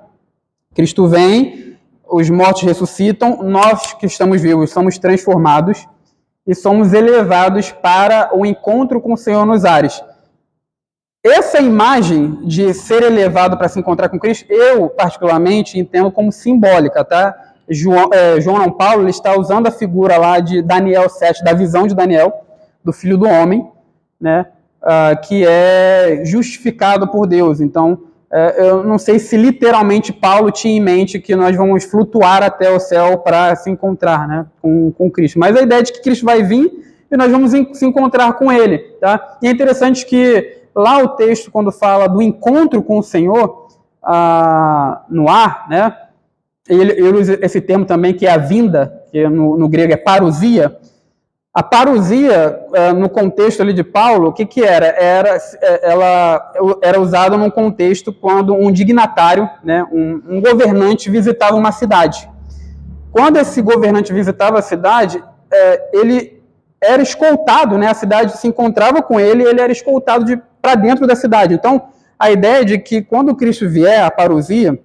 Cristo vem, os mortos ressuscitam, nós que estamos vivos somos transformados e somos elevados para o encontro com o Senhor nos ares. Essa imagem de ser elevado para se encontrar com Cristo, eu particularmente entendo como simbólica, tá? João Paulo ele está usando a figura lá de Daniel 7, da visão de Daniel, do Filho do Homem, né? Que é justificado por Deus. Então, eu não sei se literalmente Paulo tinha em mente que nós vamos flutuar até o céu para se encontrar, né, com Cristo. Mas a ideia é de que Cristo vai vir e nós vamos se encontrar com Ele. Tá? E é interessante que lá o texto, quando fala do encontro com o Senhor no ar, né, ele usa esse termo também, que é a vinda, que no grego é parousia. A parousia, no contexto ali de Paulo, o que era? Ela era usada num contexto quando um dignatário, né, um governante visitava uma cidade. Quando esse governante visitava a cidade, ele era escoltado, né, a cidade se encontrava com ele e ele era escoltado para dentro da cidade. Então, a ideia é de que quando Cristo vier, a parousia,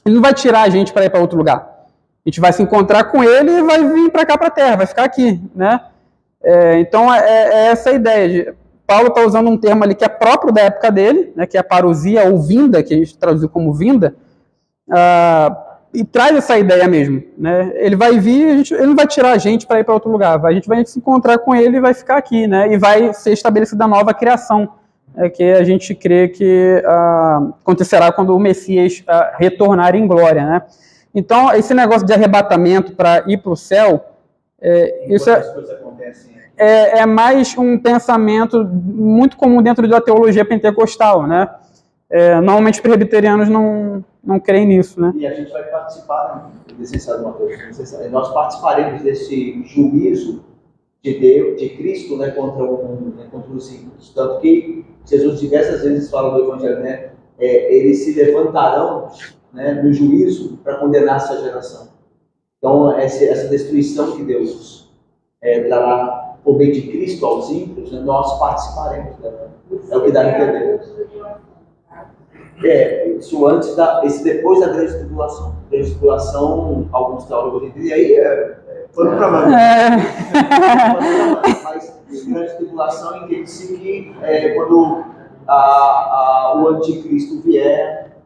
ele não vai tirar a gente para ir para outro lugar. A gente vai se encontrar com ele e vai vir para cá, para a terra, vai ficar aqui, né? Então, é essa a ideia. Paulo está usando um termo ali que é próprio da época dele, né, que é a parousia, ou vinda, que a gente traduziu como vinda, e traz essa ideia mesmo. Né? Ele vai vir, ele não vai tirar a gente para ir para outro lugar, a gente vai se encontrar com ele e vai ficar aqui, né, e vai ser estabelecida a nova criação, que a gente crê que acontecerá quando o Messias retornar em glória. Né? Então, esse negócio de arrebatamento para ir para o céu, isso é mais um pensamento muito comum dentro da teologia pentecostal, né? Normalmente os presbiterianos não creem nisso, né? E a gente vai participar, licenciado Matheus, nós participaremos desse juízo de Cristo, né, contra os ímpios. Tanto que Jesus diversas vezes fala do Evangelho, né? Eles se levantarão, né, no juízo para condenar essa geração. Então, essa destruição que Deus dará por meio de Cristo aos ímpios, né, nós participaremos dela. É o que dá a entender. Isso isso depois da grande tribulação. Grande tribulação, alguns teólogos entendem, e aí foi para mais. Mas grande tribulação entende-se que quando o anticristo vier,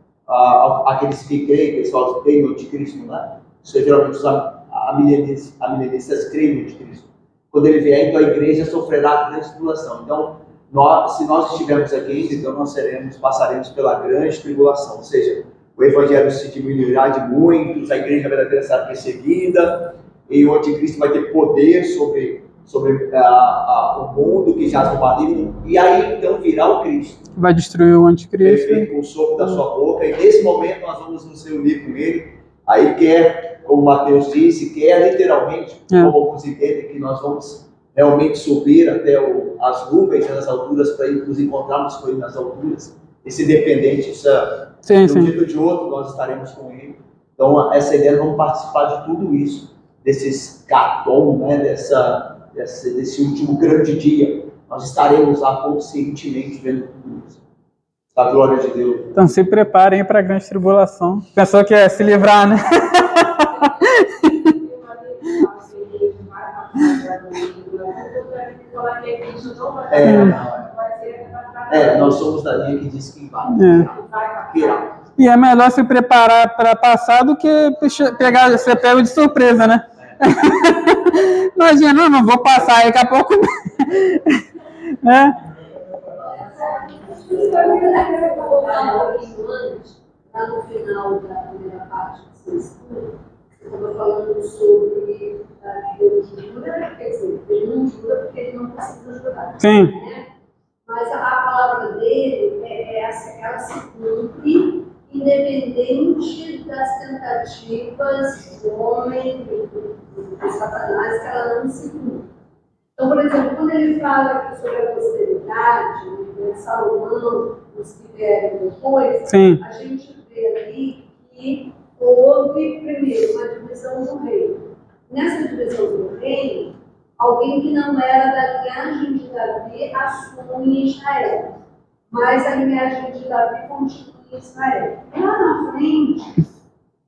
aqueles que creem, pessoal que creem no anticristo, né? Isso geralmente os amilenistas creem no anticristo. Quando ele vier, então a igreja sofrerá a grande tribulação. Então, se nós estivermos aqui, então nós passaremos pela grande tribulação. Ou seja, o evangelho se diminuirá de muitos, a igreja verdadeira será perseguida, e o anticristo vai ter poder sobre o mundo que jaz no maligno, e aí então virá o Cristo. Vai destruir o anticristo. Com o sopro da sua boca, e nesse momento nós vamos nos reunir com ele. Aí como o Mateus disse, literalmente, como alguns entendem, que nós vamos realmente subir até as nuvens, nas alturas, para nos encontrarmos com ele nas alturas. Esse independente, de um jeito ou de outro, nós estaremos com ele. Então, essa ideia, vamos participar de tudo isso. desse escatom, né, desse último grande dia. Nós estaremos lá conscientemente vendo tudo isso. A glória de Deus. Então se preparem para a grande tribulação. Pensou que ia se livrar, né? Nós somos da linha que diz que vai. E é melhor se preparar para passar do que ser pego de surpresa, né? Imagina, não vou passar, daqui a pouco. Né? Lá no final da primeira parte do seu estudo, você estava falando sobre a Deus jura, quer dizer, ele não jura porque ele não precisa jurar. Sim. Né? Mas a palavra dele ela se cumpre independente das tentativas do homem, do Satanás, que ela não se cumpre. Então, por exemplo, quando ele fala aqui sobre a posteridade, né, Salomão, os que vieram depois, Sim. a gente vê ali que houve, primeiro, uma divisão do reino. Nessa divisão do reino, alguém que não era da linhagem de Davi assume Israel, mas a linhagem de Davi continua em Israel. Lá na frente,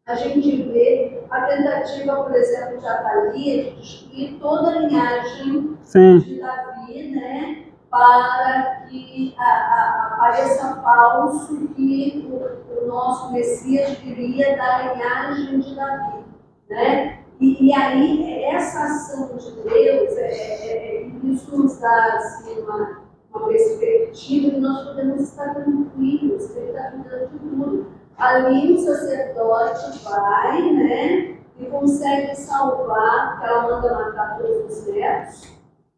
a gente vê a tentativa, por exemplo, de Atalia de destruir toda a linhagem de Davi, né, para que apareça falso que o nosso Messias viria da linhagem de Davi, né? E aí, essa ação de Deus, isso nos dá assim, uma perspectiva que nós podemos estar tranquilos, que Ele está cuidando de tudo. Ali o sacerdote vai, né, e consegue salvar, porque ela manda matar todos os netos,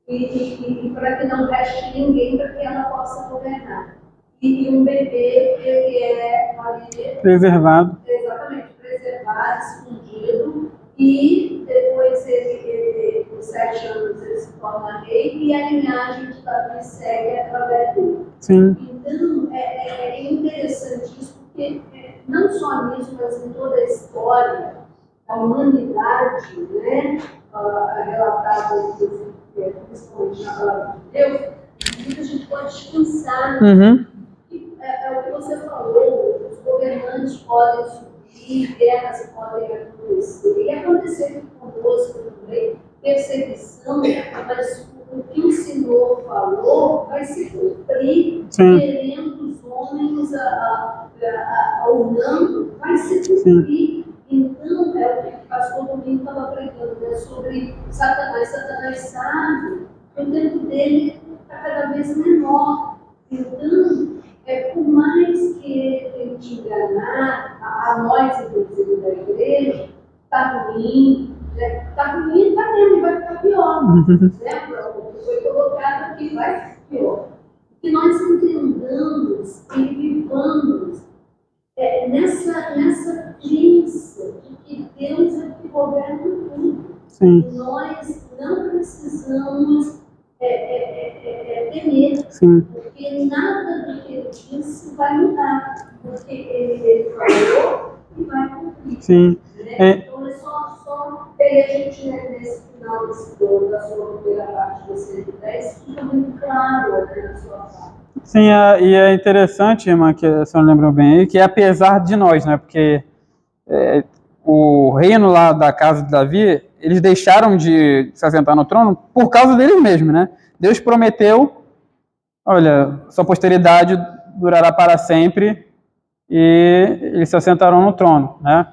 e para que não reste ninguém para que ela possa governar. E um bebê, ele é ali, Preservado. Exatamente, preservado, escondido, e depois com 7 anos ele se torna rei e a linhagem de Davi segue através dele. Sim. Então é interessante isso, porque não só nisso, mas em toda a história da humanidade, né, relatada principalmente na palavra de Deus, que a gente pode descansar. Uhum. É o que você falou, os governantes podem subir, guerras podem acontecer. E aconteceu conosco também, perseguição, mas o que o Senhor falou vai se cumprir, querendo os homens ou não, vai se cumprir. Então, é o que o pastor Domingo estava pregando, né, sobre Satanás. Satanás sabe que o tempo dele está cada vez menor. Então, por mais que ele tente enganar a nós, inclusive, da igreja, está ruim, está ruim, está mesmo, e vai ficar pior. Né? Foi colocado aqui, vai ficar pior. Que nós entendamos e vivamos nessa crença de que Deus é que governa tudo. Sim. Nós não precisamos temer, porque nada do que ele disse vai mudar, porque ele falou e vai cumprir. Sim. Né? Então é só aí a gente, nesse final desse plano, da sua primeira parte do 110, fica muito claro na sua parte. Sim, e é interessante, irmã, que a senhora lembrou bem aí, que é apesar de nós, né? Porque o reino lá da casa de Davi, eles deixaram de se assentar no trono por causa deles mesmos, né? Deus prometeu, olha, sua posteridade durará para sempre, e eles se assentaram no trono, né?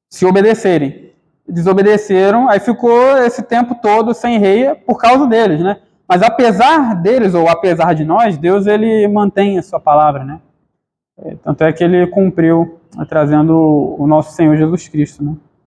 Se obedecerem. Desobedeceram, aí ficou esse tempo todo sem rei por causa deles, né? Mas apesar deles, ou apesar de nós, Deus ele mantém a sua palavra, né? Tanto é que ele cumpriu, trazendo o nosso Senhor Jesus Cristo, né?